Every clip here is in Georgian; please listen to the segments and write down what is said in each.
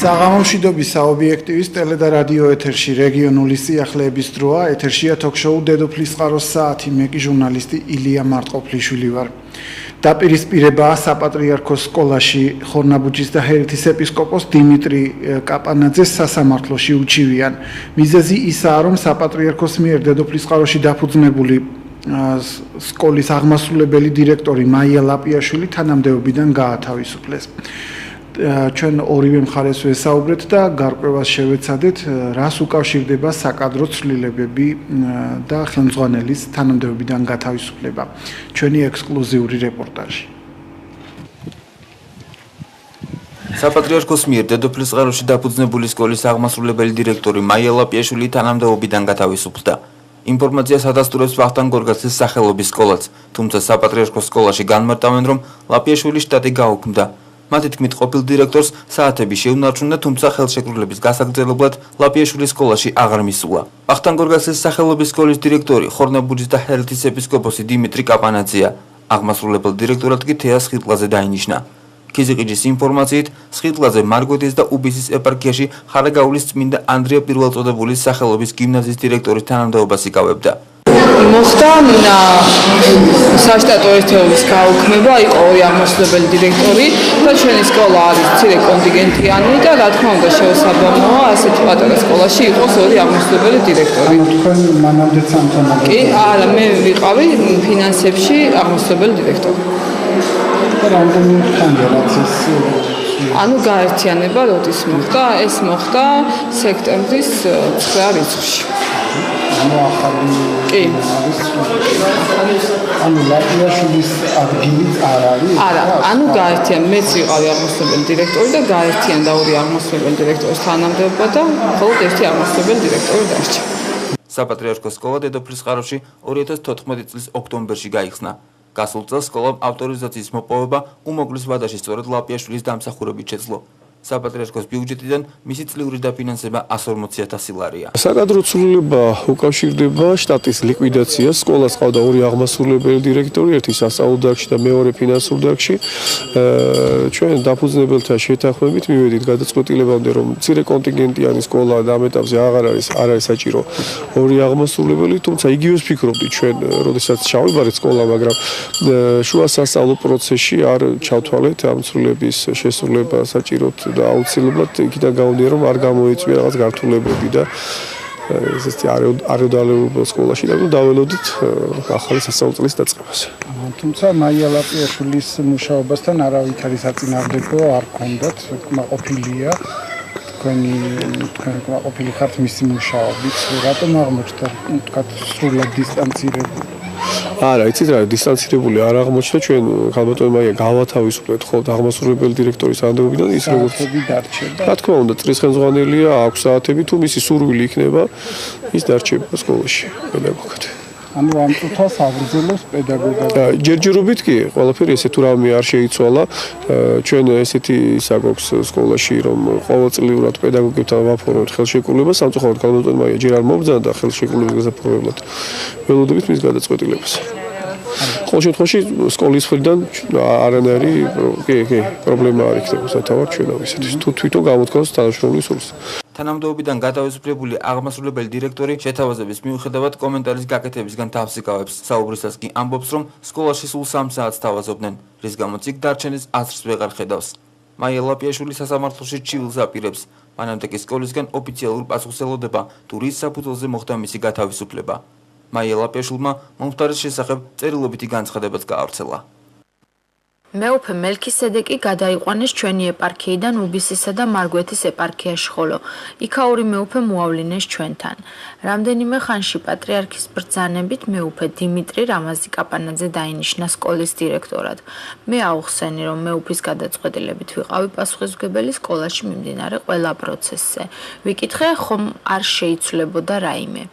საღამომშვიდობის საობიექტივის ტელე და რადიო ეთერში რეგიონული სიახლეების დროა. ეთერშია თოქ-შოუ დედოფლის წყაროს საათი. მე კი ჟურნალისტი ილია მარტყოფლიშვილი ვარ. დაპირისპირებაა საპატრიარქოს სკოლაში ხორნაბუჯის და ჰერეთის ეპისკოპოს დიმიტრი კაპანაძეს სასამართლოში უჩივიან. მიზეზი ისაა, რომ საპატრიარქოს მიერ დედოფლის წყაროში დაფუძნებული სკოლის აღმასრულებელი დირექტორი მაია ლაპიაშვილი თანამდებობიდან გაათავისუფლეს. ჩვენ ორივე მხარეს ვესაუბრეთ და გარკვევას შევეცადეთ, რას უკავშირდება საკადრო ცვლილებები და ხელმძღვანელის თანამდებობიდან გათავისუფლება. ჩვენი ექსკლუზიური რეპორტაჟი. საპატრიარქოს მიერ დედოფლის წყაროში დაფუძნებული სკოლის აღმასრულებელი დირექტორი მაია ლაპიაშვილი თანამდებობიდან გათავისუფლდა. ინფორმაციას ადასტურებს ვახტანგ გორგასლის სახელობის სკოლაც, თუმცა საპატრიარქოს სკოლაში განმარტავენ, რომ ლაპიაშვილის შტატი გაუქმდა. მათი თქმით, ყოფილ დირექტორს საათები შეუნარჩუნდა, თუმცა ხელშეკრულების გასაგრძელებლად ლაპიაშვილის სკოლაში აღარ მისულა. ვახტანგ გორგასლის სახელობის სკოლის დირექტორი ხორნაბუჯის და ჰერეთის ეპისკოპოსი დიმიტრი კაპანაძეა. აღმასრულებელ დირექტორად კი თეა სხიტლაძე დაინიშნა. ქიზიყიჯის ინფორმაციით, სხიტლაძე მარგვეთის და უბისის ეპარქიაში ხარაგაულის წმინდა ანდრია პირველწოდებულის სახელობის გიმნაზიის დირექტორის თანამდებობას იკავებდა. მოხდა საშტატო ერთეულის გაუქმება, იყო ორი აღმასრულებელი დირექტორი და ჩვენი სკოლა არის მცირე კონტინგენტიანი და რა თქმა უნდა შეუსაბამოა ასეთ პატარა სკოლაში იყოს ორი აღმასრულებელი დირექტორი. თქვენ მანამდეც ამ თემაზე? კი, არა, მე ვიყავი ფინანსებში აღმასრულებელი დირექტორი. რამდენი ხანია რაც ის ანუ გაერთიანება როდის მოხდა? ეს მოხდა სექტემბრის 9 რიცხვში. ანუ ახალი ანუ ლაპიაშვილის ადგილიც არ არის? არა, ანუ გაერთიან, მეც ვიყავი აღმასრულებელი დირექტორი და გაერთიანდა ორი აღმასრულებელი დირექტორის თანამდებობა და მხოლოდ ერთი აღმასრულებელი დირექტორი დარჩა. საპატრიარქოს სკოლა დედოფლის წყაროში 2014 წლის ოქტომბერში გაიხსნა. გასულ წელს სკოლამ ავტორიზაციის მოპოვება უმოკლეს ვადაში სწორედ ლაპიაშვილის დამსახურებით შეძლო. საპატრიარქოს ბიუჯეტიდან მისი წლიური დაფინანსება 140,000 ლარია. საკადრო ცვლილება უკავშირდება შტატის ლიკვიდაციას. სკოლას ყავდა ორი აღმასრულებელი დირექტორი, ერთი სასწავლო დარგში და მეორე ფინანსურ დარგში. ჩვენ დაფუძნებელთა შეთანხმებით მივედით გადაწყვეტილებამდე, რომ მცირე კონტინგენტიანი სკოლა და ამ ეტაპზე არ არის საჭირო ორი აღმასრულებელი, თუმცა იგივეს ვფიქრობდი ჩვენ, როდესაც ჩავიბარეთ სკოლა, მაგრამ შუა სასწავლო პროცესში არ ჩავთვალეთ ამ ცვლილების შესრულება საჭიროდ და აუცილებლად იქიდან გამომდინარე, რომ არ გამოიწვია რაღაც გართულებები და ესეთი აროდალებულ სკოლაში და დაველოდით ახალი სასწავლო წლის დაწყებას. თუმცა მაია ლაპიაშვილის მუშაობასთან არავითარი საწინააღმდეგო არ ჰქონდათ, კმაყოფილია. თქვენ კმაყოფილი ხართ მისი მუშაობით, რატომ აღმოჩნდა თქვათ სრულად დისტანცირებული? არა, იცით რა, დისტანცირებული არ აღმოჩნდა, ჩვენ ხალბატონი მაია გავათავისუფლეთ ხოლმე აღმასრულებელი დირექტორის თანამდებობიდან ის როგორც დარჩება. რა თქმა უნდა, წრის ხელმძღვანელია, აქვს საათები, თუ მისი სურვილი იქნება, ის დარჩება სკოლაში პედაგოგად. ანუ ამ წუთას აგრძელებს პედაგოგად. ჯერჯერობით კი, ყველაფერი ესე თუ რამე არ შეიცვალა, ჩვენ ესეთი საგვაქვს სკოლაში, რომ ყოველწლიურად პედაგოგებთან ვაფორმებთ ხელშეკრულებას, სამწუხაროდ ხალბატონი მაია ჯერ არ მომბრძანა და ხელშეკრულების გასაფორმებლად ველოდებით მის გადაწყვეტილებას. ყოველ შემთხვევაში სკოლის მხრიდან არანაირი პრობლემა არ იქნება სათავარ ჩვენ ამისათვის. თუ თვითონ გამოთქვას თანამშრომლის სურს. თანამდებობიდან გადავისუფლებული აღმასრულებელი დირექტორი შეთავაზების მიუხედავად კომენტარის გაკეთებისგან თავს იკავებს. საუბრისას კი ამბობს, რომ სკოლაში სულ 3 საათს თავაზობდნენ, რის გამოც იქ დარჩენის აზრს ვეღარ ხედავს. მაია ლაპიაშვილი სასამართლოში ჩივილს აპირებს. მანამდე კი სკოლისგან ოფიციალურ პასუხს ელოდება, თუ რის საფუძველზე მოხდა მისი გათავისუფლება. მაია ლაპიაშვილმა მომხდარის შესახებ წერილობითი განცხადებაც გაავრცელა. მეუფე მელქისედეკი გადაიყვანეს ჩვენი ეპარქიიდან უბისისა და მარგვეთის ეპარქიაში, ხოლო იქაური მეუფე მოავლინეს ჩვენთან. რამდენიმე ხანში პატრიარქის ბრძანებით მეუფე დიმიტრი რამაზი კაპანაძე დაინიშნა სკოლის დირექტორად. მე აუხსენი, რომ მეუფის გადაწყვეტილებით ვიყავი პასუხისმგებელი სკოლაში მიმდინარე ყველა პროცესზე. ვიკითხე, ხომ არ შეიცვლებოდა რაიმე.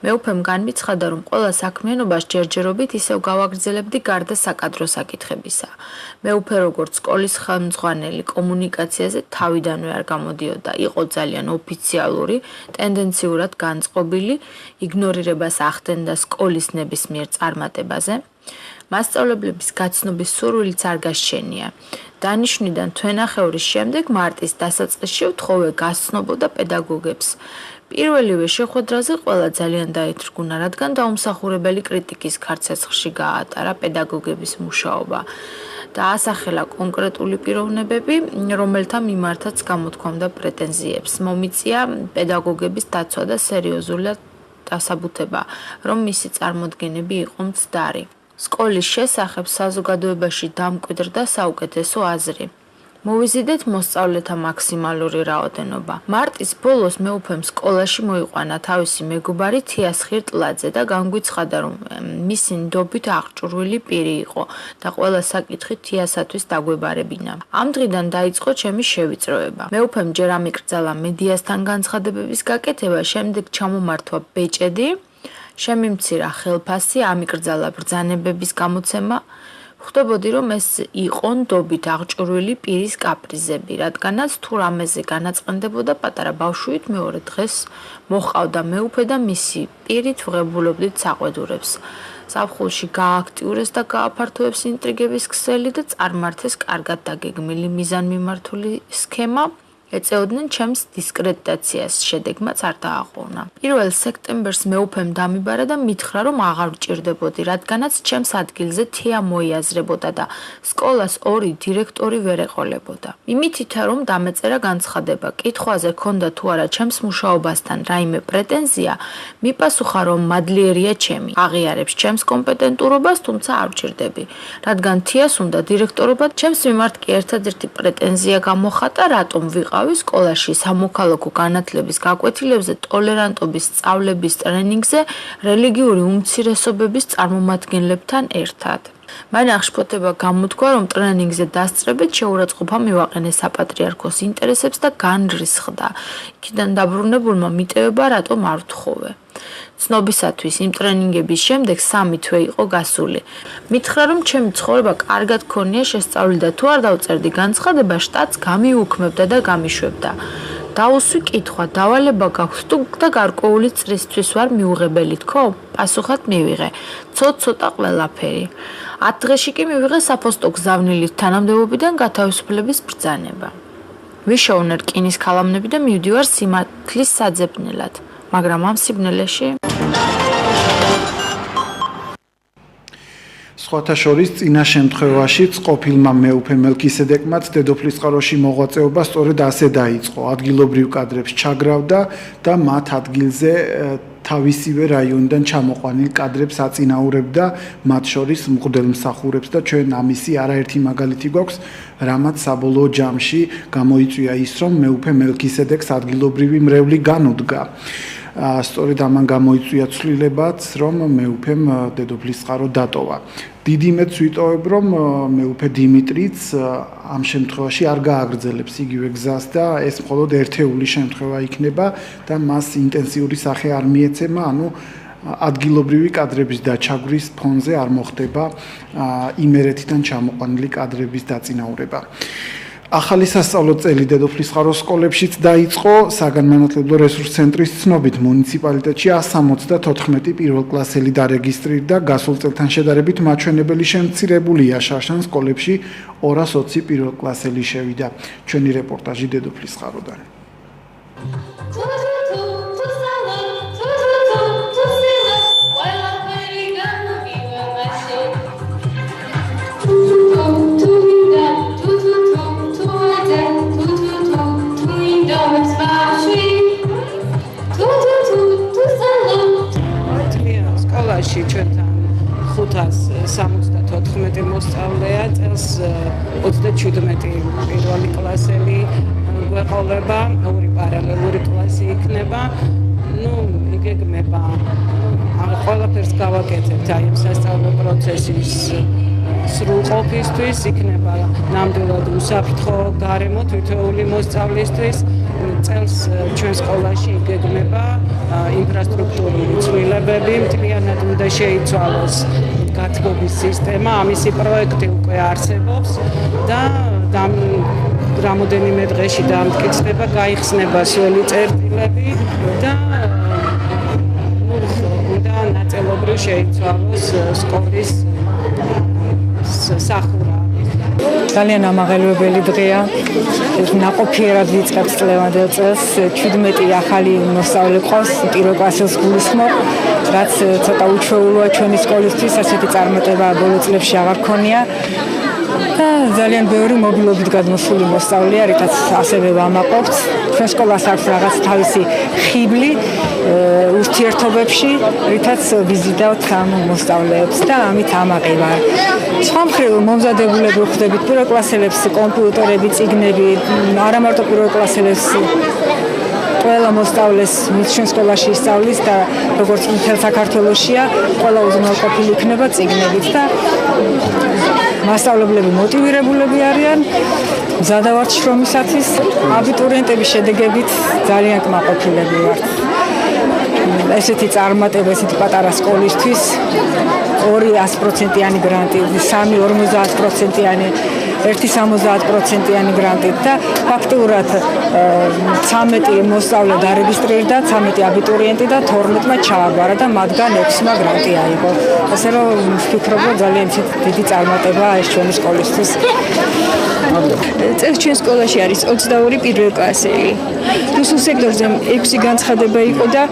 მეუფემ განვიცხადა, რომ ყველა საქმიანობას ჯერჯერობით ისევ გავაგრძელებდი გარდა საკადრო საკითხებისა. მეუფე როგორც სკოლის ხელმძღვანელი კომუნიკაციაზე თავიდანვე არ გამოდიოდა, იყო ძალიან ოფიციალური, ტენდენციურად განწყობილი, იგნორირებას ახდენდა სკოლის ნებისმიერ წარმატებაზე. მასწავლებლების გაცნობის სურვილიც არ გასჩენია. დანიშვნიდან თვენახევრის შემდეგ მარტის დასაწყისში ვთხოვე გასცნობოდა პედაგოგებს. პირველივე შეხვედრაზე ყველა ძალიან დაეთრგუნა, რადგან დაუმსახურებელი კრიტიკის ქარცეცხლში გაატარა პედაგოგების მუშაობა. დაასახელა კონკრეტული პიროვნებები, რომელთა მიმართაც გამოთქვამდა პრეტენზიებს. მომიწია პედაგოგების დაცვა და სერიოზულად დასაბუთება, რომ მისი წარმოდგენები იყო მცდარი. სკოლის შესახებ საზოგადოებაში დამკვიდრდა საუკეთესო აზრი. მოვიზიდეთ მოსწავლეთა მაქსიმალური რაოდენობა. მარტის ბოლოს მეუფემ სკოლაში მოიყვანა თავისი მეგობარი თიას ხირტლაძე და განგვიცხადა, რომ მისი ნდობით აღჭურვილი პირი იყო და ყველა საკითხი თიასათვის დაგვებარებინა. ამ დღიდან დაიწყო ჩემი შევიწროება. მეუფემ ჯერ ამიკრძალა მედიასთან განცხადებების გაკეთება, შემდეგ ჩამომართვა ბეჭედი, შემიმცირა ხელფასი, ამიკრძალა ბრძანებების გამოცემა. ხვდებოდი, რომ ეს იყო ნდობით აღჭურვილი პირის კაპრიზები, რადგანაც თუ რამეზე განაწყენდებოდა პატარა ბავშვით, მეორე დღეს მოჰყავდა მეუფე და მისი პირით ვღებულობდით საყვედურებს. ზაფხულში გააქტიურეს და გააფართოებს ინტრიგების ქსელი და წარმართეს კარგად დაგეგმილი მიზანმიმართული სქემა. ეწეოდნენ ჩემს დისკრედიტაციას, შედეგმაც არ დააყოვნა. 1 სექტემბერს მეუფემ დამიბარა და მითხრა, რომ აღარ ვჭირდებოდი, რადგანაც ჩემს ადგილზე თია მოიაზრებოდა და სკოლას 2 დირექტორი ვერ ეყოლებოდა. იმითითა, რომ დამეწერა განცხადება, კითხვაზე ქონდა თუ არა ჩემს მუშაობასთან რაიმე პრეტენზია, მიპასუხა, რომ მადლიერია ჩემი. აღიარებს ჩემს კომპეტენტურობას, თუმცა არ ვჭირდები, რადგან თიას უნდა დირექტორობა, ჩემს მიმართ კი ერთადერთი პრეტენზია გამოხატა, რატომ ვიყავ სკოლაში სამოქალაქო განათლების გაკვეთილებზე, ტოლერანტობის სწავლების ტრენინგზე, რელიგიური უმცირესობების წარმომადგენლებთან ერთად. მან აღშფოთება გამოთქვა, რომ ტრენინგზე დასწრებით შეურაცხყოფა მივაყენე საპატრიარქოს ინტერესებს და განრისხდა. იქიდან დაბრუნებულმა მიტევება, რატომ არ ვთხოვე. ცნობისათვის იმ ტრენინგების შემდეგ 3 თვე იყო გასული. მითხრა, რომ ჩემი ცხოვრება კარგად ქონია შესწავლილი და თუ არ დავწერდი განცხადება, შტატს გამიუქმებდა და გამიშვებდა. დაუსვი კითხვა, დავალება გაქვს თუ და გარკვეული წრისთვის ვარ მიუღებელი თქო? პასუხად მივიღე. ცოტ-ცოტა ყველაფერი. 10 დღეში კი მივიღე საფოსტო გზავნილით თანამდებობიდან გათავისუფლების ბრძანება. ვიშოვნე რკინის ქალამნები და მივდივარ სიმართლის საძებნელად. მაგრამ ამ სიბნელეში სხვათა შორის წინა შემთხვევაშიც ყოფილმა მეუფე მელქისედეკმაც დედოფლისწყაროში მოღვაწეობა სწორედ ასე დაიწყო. ადგილობრივ კადრებს ჩაგრავდა და მათ ადგილზე თავისივე რაიონიდან ჩამოყვანილ კადრებს აწინაურებდა, მათ შორის მღვდელმსახურებს და ჩვენ ამისი არაერთი მაგალითი გვაქვს, რამაც საბოლოო ჯამში გამოიწვია ის, რომ მეუფე მელქისედეკს ადგილობრივი მრევლი განუდგა. სწორედ ამან გამოიწვია ცვლილებაც, რომ მეუფემ დედოფლისწყარო დატოვა. დიდი იმედს ვიტოვებ, რომ მეუფე დიმიტრიც ამ შემთხვევაში არ გააგრძელებს იგივე გზას და ეს მხოლოდ ერთეული შემთხვევა იქნება და მას ინტენსიური სახე არ მიეცემა, ანუ ადგილობრივი კადრების დაჩაგვის ფონზე არ მოხდება იმერეთიდან ჩამოყვანილი კადრების დაწინაურება. ახალი სასწავლო წელი დედოფლისწყაროს სკოლებშიც დაიწყო. საგანმანათლებლო რესურს ცენტრის ცნობით მუნიციპალიტეტში 174 პირველკლასელი დარეგისტრირდა. გასულ წელთან შედარებით მაჩვენებელი შემცირებულია. შარშან სკოლებში 220 პირველკლასელი შევიდა. ჩვენი რეპორტაჟი დედოფლისწყაროდან. ჩვენთან 574 მოსწავლეა, წელს 37 პირველი კლასელი გვეყოლება, 2 პარალელური კლასი იქნება. იგეგმება ყველაფერს გავაკეთებთ აი ამ სასწავლო პროცესის სრულყოფისთვის, იქნება ნამდვილად უსაფრთხო გარემო თითოეული მოსწავლისთვის. წელს ჩვენ სკოლაში იგეგმება ინფრასტრუქტურული ცვლილებები, მთლიანად უნდა შეიცვალოს გათბობის სისტემა, ამისი პროექტი უკვე არსებობს და რამოდენიმე დღეში დამტკიცდება, გაიხსნება სველი წერტილები და უნდა ნაწილობრივ შეიცვალოს სკოლის სახურა. ძალიან ამაღელვებელი დღეა. ნაყოფიერად ვიწყებთ წლევანდელ წელს. 17 ახალი მოსწავლე ყავს, პირველ კლასელს გულისხმობ, რაც ცოტა უჩვეულოა ჩვენი სკოლისთვის, ასეთი წარმატება ბოლო წლებში აღარ ქონია. და ძალიან ბევრი მობილობით გადმოსული მოსწავლეა, რითაც ასევე ვამაყობთ. ჩვენ სკოლას აქვს რაღაც თავისი ხიბლი ურთიერთობებში, რითაც ვიზიდავთ ამ მოსწავლეებს და ამით ამაყება. სხვა მხრივ მომზადებულები ვხვდებით პირველ კლასელებს კომპიუტერები, წიგნები, არა მარტო პირველ კლასელებს ყველა მოსწავლეს ჩვენ სკოლაში ისწავლის და როგორც მთელ საქართველოშია, ყველა უზრუნველყოფილი იქნება წიგნებით და მასწავლებლები მოტივირებულები არიან, მზადავართ შრომისათვის, აბიტურიენტების შედეგებით ძალიან კმაყოფილები ვართ. ესეთი წარმატება, ესეთი პატარა სკოლისთვის 200%-იანი გრანტი, 3 50%-იანი 1.70%-იანი გრანტით და ფაქტიურად 13 მოსწავლე დარეგისტრირდა, 13 აბიტურიენტი და 12-მა ჩააბარა და მათგან 6-მა გრანტი აიღო. ასე რომ ვფიქრობ, რომ ძალიან დიდი წარმატებაა ეს ჩვენი სკოლისთვის. წელს ჩვენ სკოლაში არის 22 პირველ კლასელი. რუსულ სექტორზე 6 განცხადება იყო და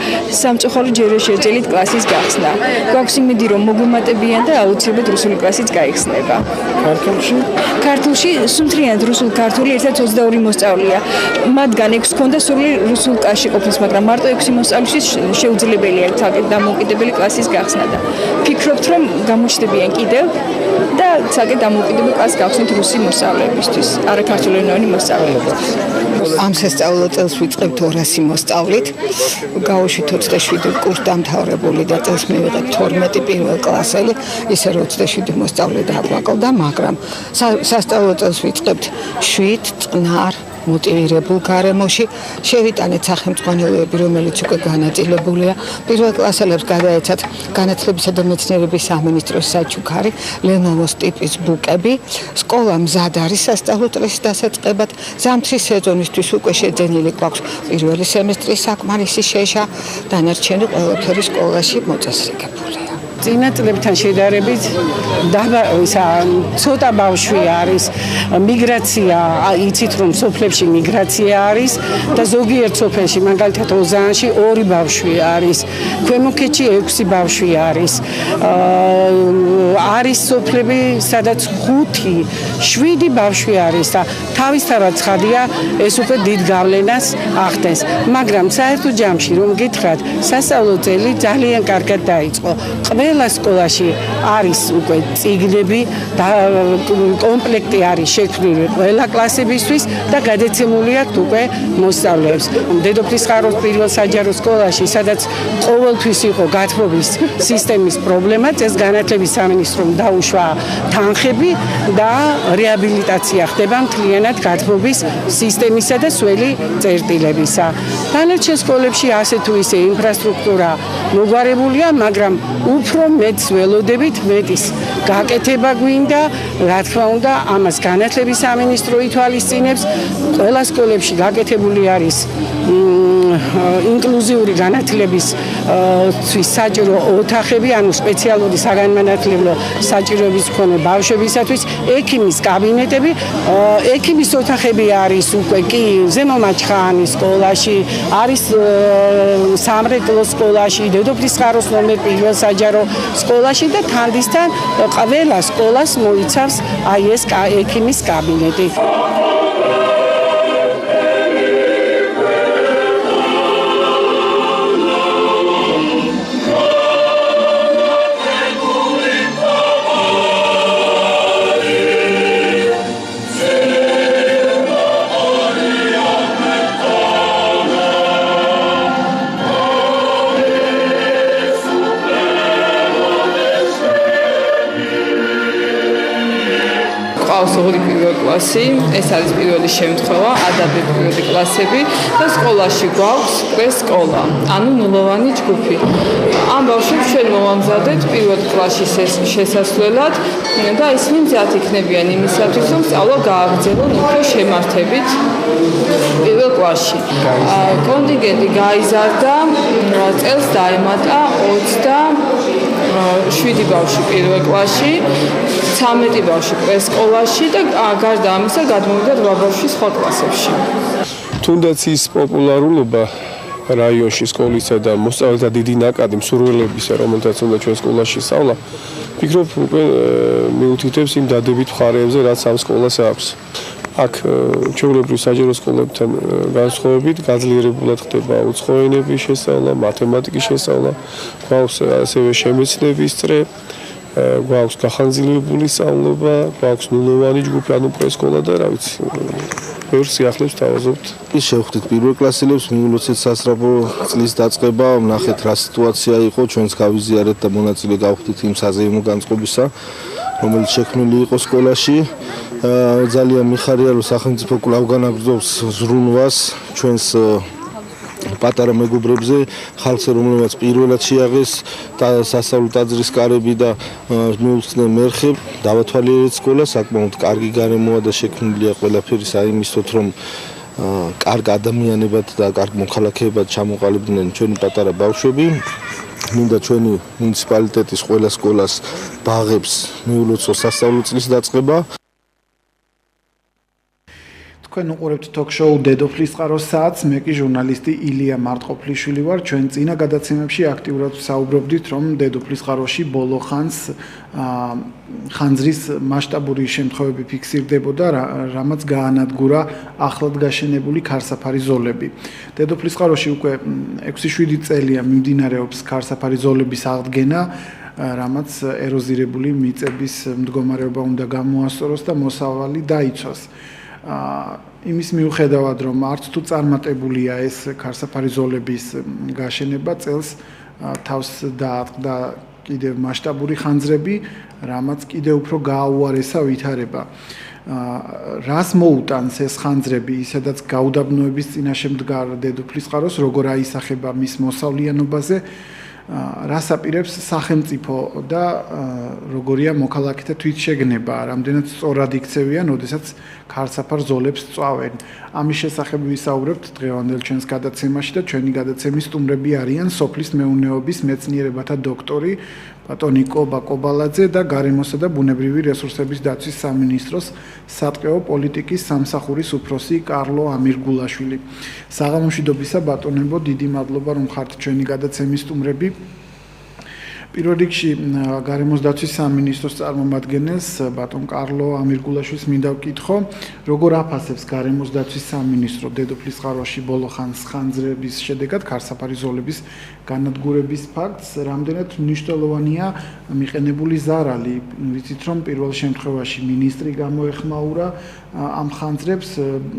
სამწუხაროდ ჯერ შეძელით კლასის გახსნა. გვაქვს იმედი, რომ მოგვიმატებიან და აუცილებლად რუსული კლასიც გაიხსნება. ქართულში სუნთრიანად რუსულ-ქართული ერთად 22 მოსწავლეა. მათგან 6 ქონდა სრული რუსულ კლასში ყოფნის, მაგრამ მარტო 6 მოსწავლისთვის შეუძლებელია დამოუკიდებელი კლასის გახსნა და ფიქრობთ, რომ გამოჩნდებიან კიდევ და საკეთ დამოუკიდებელი კლასს გავხსნით რუსი მოსწავლეებისთვის, არა ქართულენოვანი მოსწავლეებისთვის. ამ სასწავლო წელს ვიწყებთ 200 მოსწავლით. გავუშვით 27 კურსდამთავრებული და წელს მივიღეთ 12 პირველ კლასელი, ისე რომ 27 მოსწავლე დაგვაკლდა, მაგრამ სასწავლო წელს ვიწყებთ 7 წყნარ მოტივირებულ გარემოში. შევიტანეთ სახელმძღვანელოები, რომელიც უკვე განაწილებულია. პირველ კლასელებს გადაეცათ განათლებისა და მეცნიერების სამინისტროს საჩუქარი, ლენოვოს ტიპის ბუკები. სკოლა მზად არის სასწავლო წლების დასაწყებად. ზამთრის სეზონისთვის უკვე შეძენილი გვაქვს პირველი სემესტრის საკმარისი შეშა, დანარჩენი ყველაფერი სკოლაში მოწესრიგებულია. წინა წლებთან შედარებით ცოტა ბავშვი არის, მიგრაცია, იცით რომ სოფლებში მიგრაცია არის და ზოგიერთ სოფელში, მაგალითად ოზანში 2 ბავშვი არის, ქვემო ქედში 6 ბავშვი არის. არის სოფლები, სადაც 5-7 ბავშვი არის და თავისთავად ცხადია, ეს უკვე დიდ გავლენას ახდენს. მაგრამ საერთო ჯამში რომ გითხრათ, სასწავლო წელი ძალიან კარგად დაიწყო. ყველა სკოლაში არის უკვე წიგნები და კომპლექტი არის შექმნილი ყველა კლასებისთვის და გადაცემული აქვს უკვე მოსწავლეებს. დედოფლის ხაროს პირველ საჯარო სკოლაში, სადაც ყოველთვის იყო გათბობის სისტემის პრობლემა, წელს განათლების სამინისტრომ დაუშვა თანხები და რეაბილიტაცია ხდება მთლიანად გათბობის სისტემისა და სველი წერტილებისა. დანარჩენ სკოლებში ასე თუ ისე ინფრასტრუქტურა მოგვარებულია, მაგრამ უფრო მეც ველოდებით მეტის გაკეთება გვინდა, რა თქმა უნდა, ამას განათლების სამინისტრო ითვალისწინებს. ყველა სკოლებში გაკეთებული არის ინკლუზიური განათლების საჭირო ოთახები, ანუ სპეციალური საგანმანათლებლო საჭიროების მქონე ბავშვებისათვის, ექიმის კაბინეტები, ექიმის ოთახები არის უკვე კი ზემო მაჩხაანის სკოლაში, არის სამრეკლოს სკოლაში, დედოფლის ხაროს ნომერ 1 საჯარო სკოლაში და თანდისთან ყველა სკოლას მოიცავს აი ეს ექიმის კაბინეტი. პირველ კლასი, ეს არის პირველი შემთხვევა, ადაბი პირველი კლასები და სკოლაში გვაქვს პრესკოლა, ანუ ნულოვანი ჯგუფი. ამ ბავშვებს ჩვენ მოვამზადეთ პირველ კლასის შესასვლელად და ისინი მზად იქნებიან იმისათვის, რომ სწავლა გააგრძელონ უფრო შემართებით პირველ კლასში. კონტინგენტი გაიზარდა, წელს დაემატა 7 ბავშვი პირველ კლასში, 13 ბავშვი პრესკოლაში და გარდა ამისა გადმოვიდა 8 ბავშვი სხვა კლასებში. თუნდაც ის პოპულარულობა რაიონში სკოლისა და მოსწავლეთა დიდი ნაკადი მსურველებისა, რომელთაც უნდა ჩვენ სკოლაში სწავლა, ვფიქრობ, უკვე მიუთითებს იმ დადებით მხარეებზე, რაც ამ სკოლას აქვს. აქ ჩვეულებრივ საჯარო სკოლებთან განსხვავებით გაძლიერებულად ხდება უცხო ენების შესწავლა, მათემატიკის შესწავლა, გვაქვს ასევე შემეცნების წრე, გვაქვს გახანძილებული სწავლება, გვაქვს ნულოვანი ჯგუფი, ანუ პრესკოლა და რა ვიცი, ბევრ სიახლეს თავაზობთ. ის შევხვდით პირველ კლასელებს, მიულოცეთ სასწრაფო წლის დაწყება, ვნახეთ რა სიტუაცია იყო, ჩვენს გავიზიარეთ და მონაწილე გავხდით იმ საზეიმო განწყობისა, რომელიც შექმნილი იყო სკოლაში. ძალიან მიხარია, რომ სახელმწიფო კვლავ განაგრძობს ზრუნვას ჩვენს პატარა მეგობრებზე, ხალხზე, რომელმაც პირველად შეაღეს სასწავლო ტაძრის კარები და მიუხსნეს მერხე, დავათვალიერეთ სკოლა, საკმაოდ კარგი გარემოა და შექმნილია ყველაფერი საიმისთვის, რომ კარგ ადამიანებად და კარგ მოქალაქეებად ჩამოყალიბდნენ ჩვენი პატარა ბავშვები. მინდა ჩვენი მუნიციპალიტეტის ყველა სკოლას ბაღებს მიულოცოს სასწავლო წლის დაწყება. თქვენ უყურებთ ток-შოუ დედოფლის წყაროს საათს, მე კი ჟურნალისტი ილია მარტყოფლიშვილი ვარ. ჩვენ წინა გადაცემებში აქტიურად საუბრობდით, რომ დედოფლის წყაროში ბოლო ხანს ხანძრის მასშტაბური შემთხვევები ფიქსირდებოდა, რამაც გაანადგურა ახლად გაშენებული ქარსაფარი ზოლები. დედოფლის წყაროში უკვე 6-7 წელია მიმდინარეობს ქარსაფარი ზოლების აღდგენა, რამაც ეროზირებული მიწების მდგომარეობა უნდა გამოასწოროს და მოსავალი დაიცვას. იმის მიუხედავად, რომ არც თუ წარმატებულია ეს ქარსაფარი ზოლების გაშენება, წელს თავს დაატყდა კიდევ მასშტაბური ხანძრები, რამაც კიდევ უფრო გააუარესა ვითარება. რას მოუტანს ეს ხანძრები, ისედაც გაუდაბნოების წინაშე მდგარ დედოფლის წყაროს, როგორ აისახება მის მოსავლიანობაზე, რას აპირებს სახელმწიფო და როგორია მოქალაქეთა თვითშეგნება, რამდენად სწორად იქცევიან, ოდესაც ქარსაფარ ზოლებს წვავენ. ამის შესახებ ვისაუბრებთ დღევანდელ ჩვენს გადაცემაში და ჩვენი გადაცემის სტუმრები არიან სოფლის მეურნეობის მეცნიერებათა დოქტორი ბატონიკო ბაკობალაძე და გარემოსა და ბუნებრივი რესურსების დაცვის სამინისტროს სატყეო პოლიტიკის სამსახურის უფროსი კარლო ამირგულაშვილი. საღამომშვიდობისა ბატონებო, დიდი მადლობა რომ ხართ ჩვენი გადაცემის სტუმრები. პირველ რიგში გარემოს დაცვის სამინისტროს წარმომადგენელს ბატონ კარლო ამირგულაშვილს მინდა ვკითხო, როგორ აფასებს გარემოს დაცვის სამინისტრო დედოფლის წყაროში ბოლო ხანს ხანძრების შედეგად ქარსაფარი ზოლების განადგურების ფაქტს, რამდენად მნიშვნელოვანია მიყენებული ზარალი. ვიცით, რომ პირველ შემთხვევაში მინისტრი გამოეხმაურა ამ ხანძრებს,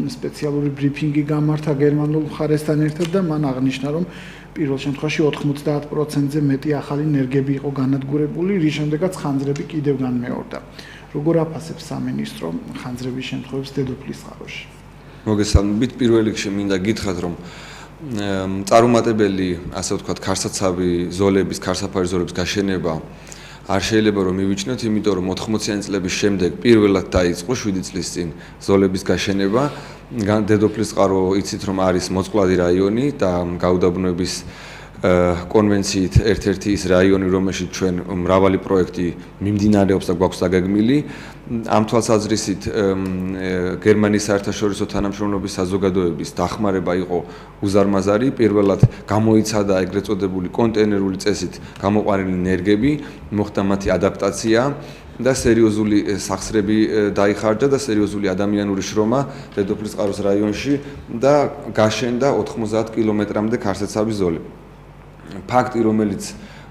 სპეციალური ბრიფინგი გამართა გერმანულ მხარესთან ერთად და მან აღნიშნა, რომ პირველ შემთხვევაში 90%-ზე მეტი ახალი ენერგები იყო განადგურებული, რის შემდეგაც ხანძრები კიდევ განმეორდა. როგორ აფასებს სამინისტრო ხანძრების შემთხვევებს დედოფლის წყაროში? მოგესალმებით, პირველ რიგში მინდა გითხრათ, რომ წარუმატებელი, ასე ვთქვათ, ქარსაცავი ზოლების, ქარსაფარი ზოლების გაშენება არ შეიძლება რომ მივიჩნოთ, იმიტომ რომ 80-იანი წლების შემდეგ პირველად დაიწყო 7 წლის წინ ზოლების გაშენება. დედოფლის წყარო იცით რომ არის მოწყვლადი რაიონი და გაუდაბნოების კონვენციით ერთ-ერთი ის რაიონი, რომელშიც ჩვენ მრავალი პროექტი მიმდინარეობს და გვაქვს დაგეგმილი. ამ თვალსაზრისით გერმანიის საერთაშორისო თანამშრომლობის საზოგადოების დახმარება იყო უზარმაზარი. პირველად გამოიცადა ეგრეთ წოდებული კონტეინერული წესით გამოყვანილი ენერგები, მოხდა მათი ადაპტაცია და სერიოზული სახსრები დაიხარჯა და სერიოზული ადამიანური შრომა დედოფლის წყაროს რაიონში და გაშენდა 90 კილომეტრამდე ქარსაცავი ზოლი. ფაქტი, რომელიც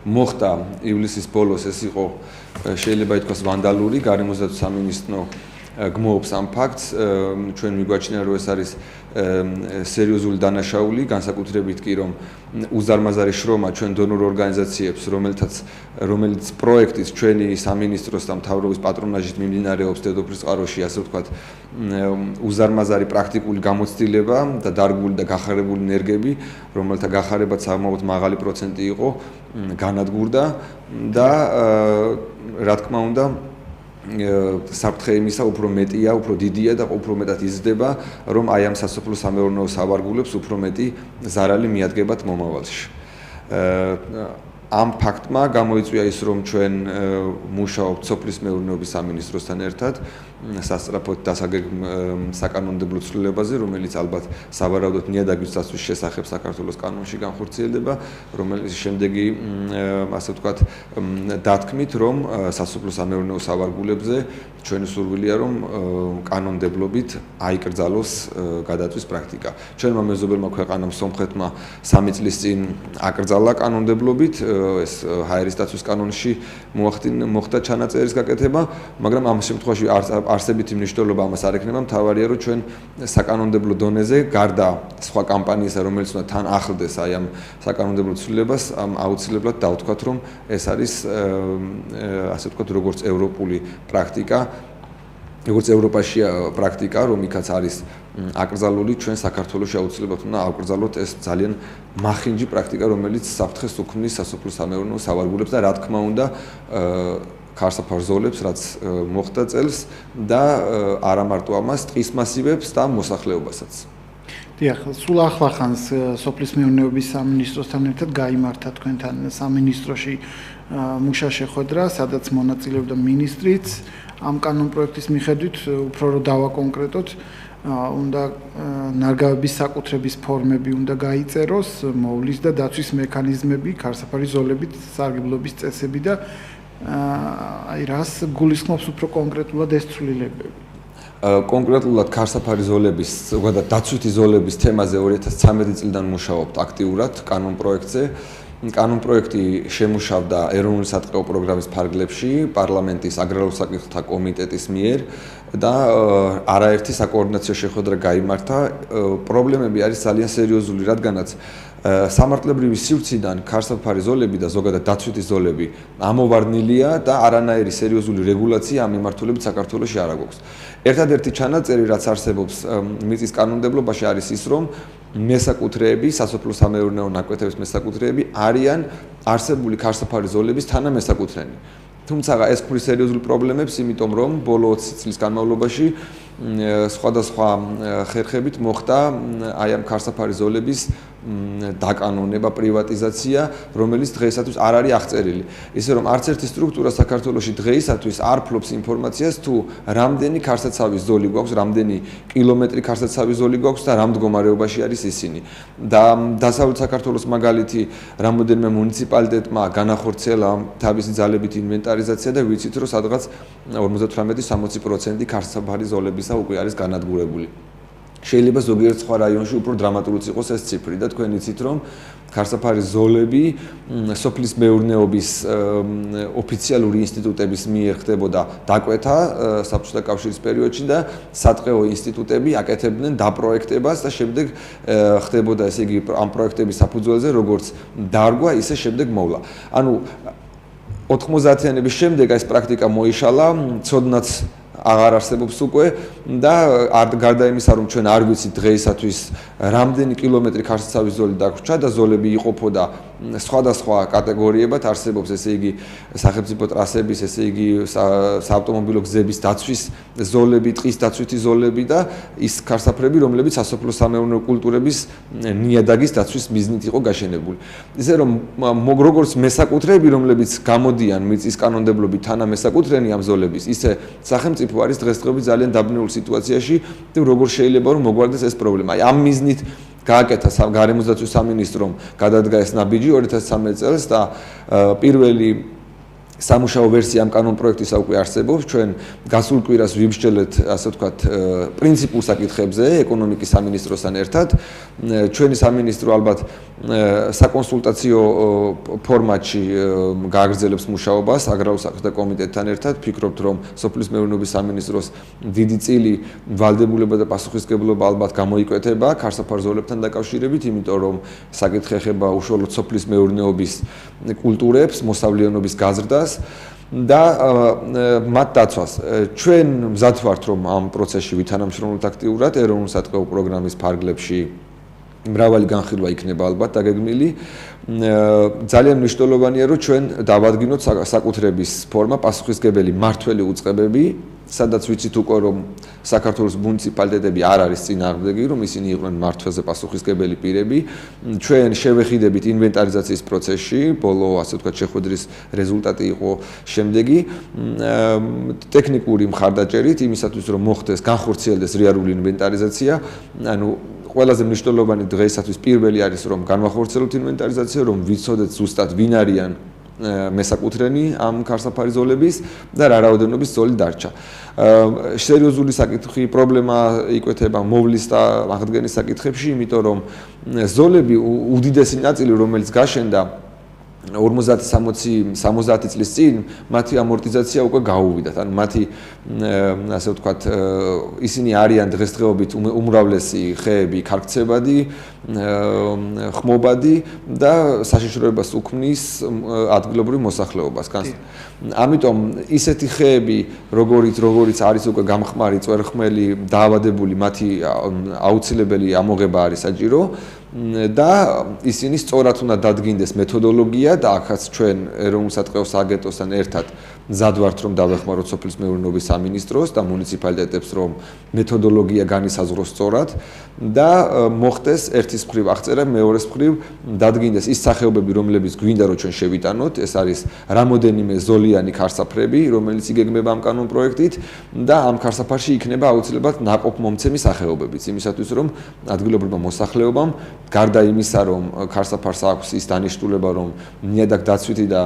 მოხდა ივლისის ბოლოს, ეს იყო შეიძლება ითქვას ვანდალური, გარემოს დაცვის სამინისტრო გმოობს ამ ფაქტს, ჩვენ მიგვაჩნია, რომ ეს არის სერიოზული დანაშაული, განსაკუთრებით კი რომ უზარმაზარი შრომა ჩვენ დონორ ორგანიზაციებს, რომელიც პროექტის ჩვენი სამინისტროს და მთავრობის პატრონაჟით მიმდინარეობს დედოფლის წყაროში, ასე ვთქვათ, უზარმაზარი პრაქტიკული გამოცდილება და დარგული და გახარებული ენერგები, რომელთა გახარებაც საკმაოდ მაღალი პროცენტი იყო, განადგურდა და რა თქმა უნდა საფრთხე იმისა უფრო მეტია, უფრო დიდია და უფრო მეტად იზრდება, რომ აი ამ სასოფლო სამეურნეო სავარგულებს უფრო მეტი ზარალი მიადგებათ მომავალში. ამ ფაქტმა გამოიწვია ის, რომ ჩვენ მუშაობთ სოფლის მეურნეობის სამინისტროსთან ერთად სასწრაფოდ დასაგეგ საკანონმდებლო ცვლილებაზე, რომელიც ალბათ სავარაუდოდ ნიადაგის დაცვის შესახებ საქართველოს კანონში განხორციელდება, რომელიც შემდეგი ასე ვთქვათ დათქმით, რომ სასოფლო-სამეურნეო სავარგულებზე ჩვენი სურვილია, რომ კანონმდებლობით აიკრძალოს გადაწვის პრაქტიკა. ჩვენმა მეზობელმა ქვეყანამ სომხეთმა 3 წლის წინ აკრძალა კანონმდებლობით ეს ჰაერის დაცვის კანონში მოხდა ჩანაწერის გაკეთება, მაგრამ ამ შემთხვევაში არსებითი მნიშვნელობა ამას არ ექნება, მთავარია რომ ჩვენ საკანონმდებლო დონეზე გარდა სხვა კამპანიისა, რომელიც უნდა თან ახლდეს აი ამ საკანონმდებლო ცვლილებას, აუცილებლად დავთქვათ, რომ ეს არის ასე ვთქვათ, როგორც ევროპული პრაქტიკა, როგორც ევროპაში პრაქტიკა, რომ იქაც არის აკრძალული, ჩვენ საქართველოში აუცილებლად უნდა ავკრძალოთ ეს ძალიან მახინჯი პრაქტიკა, რომელიც საფრთხეს უქმნის სასოფლო-სამეურნეო სავარგულებს და რა თქმა უნდა ქარსაფარ ზოლებს, რაც მოხდა წელს და არა მარტო ამას, ტყის მასივებს და მოსახლეობასაც. დიახ, სულ ახლახანს სოფლის მეურნეობის სამინისტროსთან ერთად გაიმართა თქვენთან სამინისტროში მუშა შეხვედრა, სადაც მონაწილეობდა მინისტრიც. ამ კანონპროექტის მიხედვით უფრო რომ დავაკონკრეტოთ, უნდა ნარგავების საკუთრების ფორმები უნდა გაიწეროს, მოვლის და დაცვის მექანიზმები, ქარსაფარი ზოლებით, სარგებლობის წესები და აი რას გულისხმობს უფრო კონკრეტულად ეს ცვლილებები. კონკრეტულად ქარსაფარი ზოლების, ზოგადად დაცვითი ზოლების თემაზე 2013 წლიდან მუშაობთ აქტიურად კანონპროექტზე. კანონპროექტი შემუშავდა ეროვნული სატყეო პროგრამის ფარგლებში პარლამენტის აგრარულ საკითხთა კომიტეტის მიერ და არაერთი საკოორდინაციო შეხვედრა გაიმართა. პრობლემები არის ძალიან სერიოზული, რადგანაც სამართლებრივი სივრციდან ქარსაფარი ზოლები და ზოგადად დაცვითი ზოლები ამოვარდნილია და არანაირი სერიოზული რეგულაცია ამ მიმართულებით საქართველოში არ აქვს. ერთადერთი ჩანაწერი, რაც არსებობს მიწის კანონმდებლობაში არის ის, რომ მესაკუთრეები, სასოფლო-სამეურნეო ნაკვეთების მესაკუთრეები არიან არსებული ქარსაფარი ზოლების თანამესაკუთრენი. თუმცა ეს ქმნის სერიოზულ პრობლემებს, იმიტომ რომ ბოლო 20 წლის განმავლობაში სხვადასხვა ხერხებით მოხდა აი ამ ქარსაფარი ზოლების დაკანონება, პრივატიზაცია, რომელიც დღეისათვის არ არის აღწერილი. ისე რომ არც ერთი სტრუქტურა საქართველოში დღეისათვის არ ფლობს ინფორმაციას თუ რამდენი ქარსაცავის ზოლი გვაქვს, რამდენი კილომეტრი ქარსაცავის ზოლი გვაქვს და რა მდგომარეობაში არის ისინი. და დასავლეთ საქართველოს მაგალითი რამოდენიმე მუნიციპალიტეტმა განახორციელა თავისი ძალებით ინვენტარიზაცია და ვიცით რომ სადღაც 58-60% ქარსაფარი ზოლებისა უკვე არის განადგურებული. შეიძლება ზოგიერთ სხვა რაიონში უფრო დრამატულიც იყოს ეს ციფრი და თქვენ იცით რომ ქარსაფარი ზოლები სოფლის მეურნეობის ოფიციალური ინსტიტუტების მიერ ხდებოდა დაკვეთა საბჭოთა კავშირის პერიოდში და სატყეო ინსტიტუტები აკეთებდნენ დაპროექტებას და შემდეგ ხდებოდა ესე იგი ამ პროექტების საფუძველზე როგორც დარგვა ისე შემდეგ მოვლა. ანუ 90-იანების შემდეგ ეს პრაქტიკა მოიშალა, ცოდნაც აღარ არსებობს უკვე და გარდა იმისა რომ ჩვენ არ ვიცით დღეისათვის რამდენი კილომეტრი ქარსაცავის ზოლი დაგვრჩა და ზოლები იყოფოდა სხვადასხვა კატეგორიებად არსებობს ესე იგი სახელმწიფო ტრასების ესე იგი საავტომობილო გზების დაცვის ზოლები, ტყის დაცვითი ზოლები და ის ქარსაფრები რომლებიც სასოფლო-სამეურნეო კულტურების ნიადაგის დაცვის მიზნით იყო გაშენებული. ისე რომ როგორც მესაკუთრეები რომლებიც გამოდიან მიწის კანონმდებლობით თანამესაკუთრენი ამ ზოლების, ისე სახელმწიფო არის დღესდღეობით ძალიან დაბნეულ სიტუაციაში და როგორ შეიძლება რომ მოგვარდეს ეს პრობლემა. აი ამ მიზნით გააკეთა გარემოსდაცვის სამინისტრომ გადადგა ეს ნაბიჯი 2013 წელს და პირველი სამუშაო ვერსია ამ კანონპროექტისა უკვე არსებობს. ჩვენ გასულ კვირას ვიმსჯელეთ, ასე ვთქვათ, პრინციპულ საკითხებზე ეკონომიკის სამინისტროსთან ერთად. ჩვენი სამინისტრო ალბათ საკონსულტაციო ფორმატში გააგრძელებს მუშაობას აგრარულ საკითხთა კომიტეტთან ერთად. ვფიქრობთ, რომ სოფლის მეურნეობის სამინისტროს დიდი წილი ვალდებულება და პასუხისმგებლობა ალბათ გამოიკვეთება ქარსაფარ ზოლებთან დაკავშირებით, იმიტომ რომ საკითხი ეხება უშუალოდ სოფლის მეურნეობის კულტურებს, მოსავლიანობის გაზრდას და მათ დაცვას. ჩვენ მზად ვართ, რომ ამ პროცესში ვითანამშრომლოთ აქტიურად ეროვნულ სატყეო პროგრამის ფარგლებში მრავალი განხილვა იქნება ალბათ დაგეგმილი. ძალიან მნიშვნელოვანია, რომ ჩვენ დავადგინოთ საკუთრების ფორმა, პასუხისმგებელი მართველი უწყებები, სადაც ვიცით უკვე რომ საქართველოს მუნიციპალიტეტები არ არის წინააღმდეგი, რომ ისინი იყვნენ მართვაზე პასუხისმგებელი პირები. ჩვენ შევეხიდებით ინვენტარიზაციის პროცესში, ბოლო ასე ვთქვათ შეხვედრის რეზულტატი იყო შემდეგი, ტექნიკური მხარდაჭერით იმისათვის რომ მოხდეს განხორციელდეს რეალური ინვენტარიზაცია, ანუ ყველაზე მნიშვნელოვანი დღეისათვის პირველი არის რომ განვახორციელოთ ინვენტარიზაცია, რომ ვიცოდეთ ზუსტად ვინ არიან მესაკუთრენი ამ ქარსაფარი ზოლების და რა რაოდენობის ზოლი დარჩა. სერიოზული საკითხი პრობლემა იკვეთება მოვლის და აღდგენის საკითხებში, იმიტომ რომ ზოლები უდიდესი ნაწილი რომელიც გაშენდა 50-60 წლის წინ მათი ამორტიზაცია უკვე გაუვიდათ. ანუ მათი ასე ვთქვათ ისინი არიან დღესდღეობით უმრავლესი ხეები ქარგცებადი, ხმობადი და საშიშროებას უქმნის ადგილობრივ მოსახლეობას. ამიტომ ისეთი ხეები, როგორიც არის უკვე გამხმარი, წვერხმელი, დაავადებული, მათი აუცილებელი ამოღება არის საჭირო. და ისინი სწორად უნდა დადგინდეს მეთოდოლოგია და ახაც ჩვენ ეროვნულ სატყეოს აგენტოსთან ერთად მზად ვართ რომ დავეხმაროთ სოფლის მეურნეობის სამინისტროს და მუნიციპალიტეტებს რომ მეთოდოლოგია განისაზღვროს სწორად და მოხდეს ერთის მხრივ აღწერა, მეორეს მხრივ დადგინდეს ის სახეობები რომლებიც გვინდა რომ ჩვენ შევიტანოთ, ეს არის რამოდენიმე ზოლიანი ქარსაფრები, რომელიც იგეგმება ამ კანონ პროექტით და ამ ქარსაფარში იქნება აუცილებლად ნაყოფმომცემი სახეობებიც, იმისათვის რომ ადგილობრივმა მოსახლეობამ გარდა იმისა, რომ ქარსაფარს აქვს ის დანიშნულება, რომ ნიადაგ დაცვითი და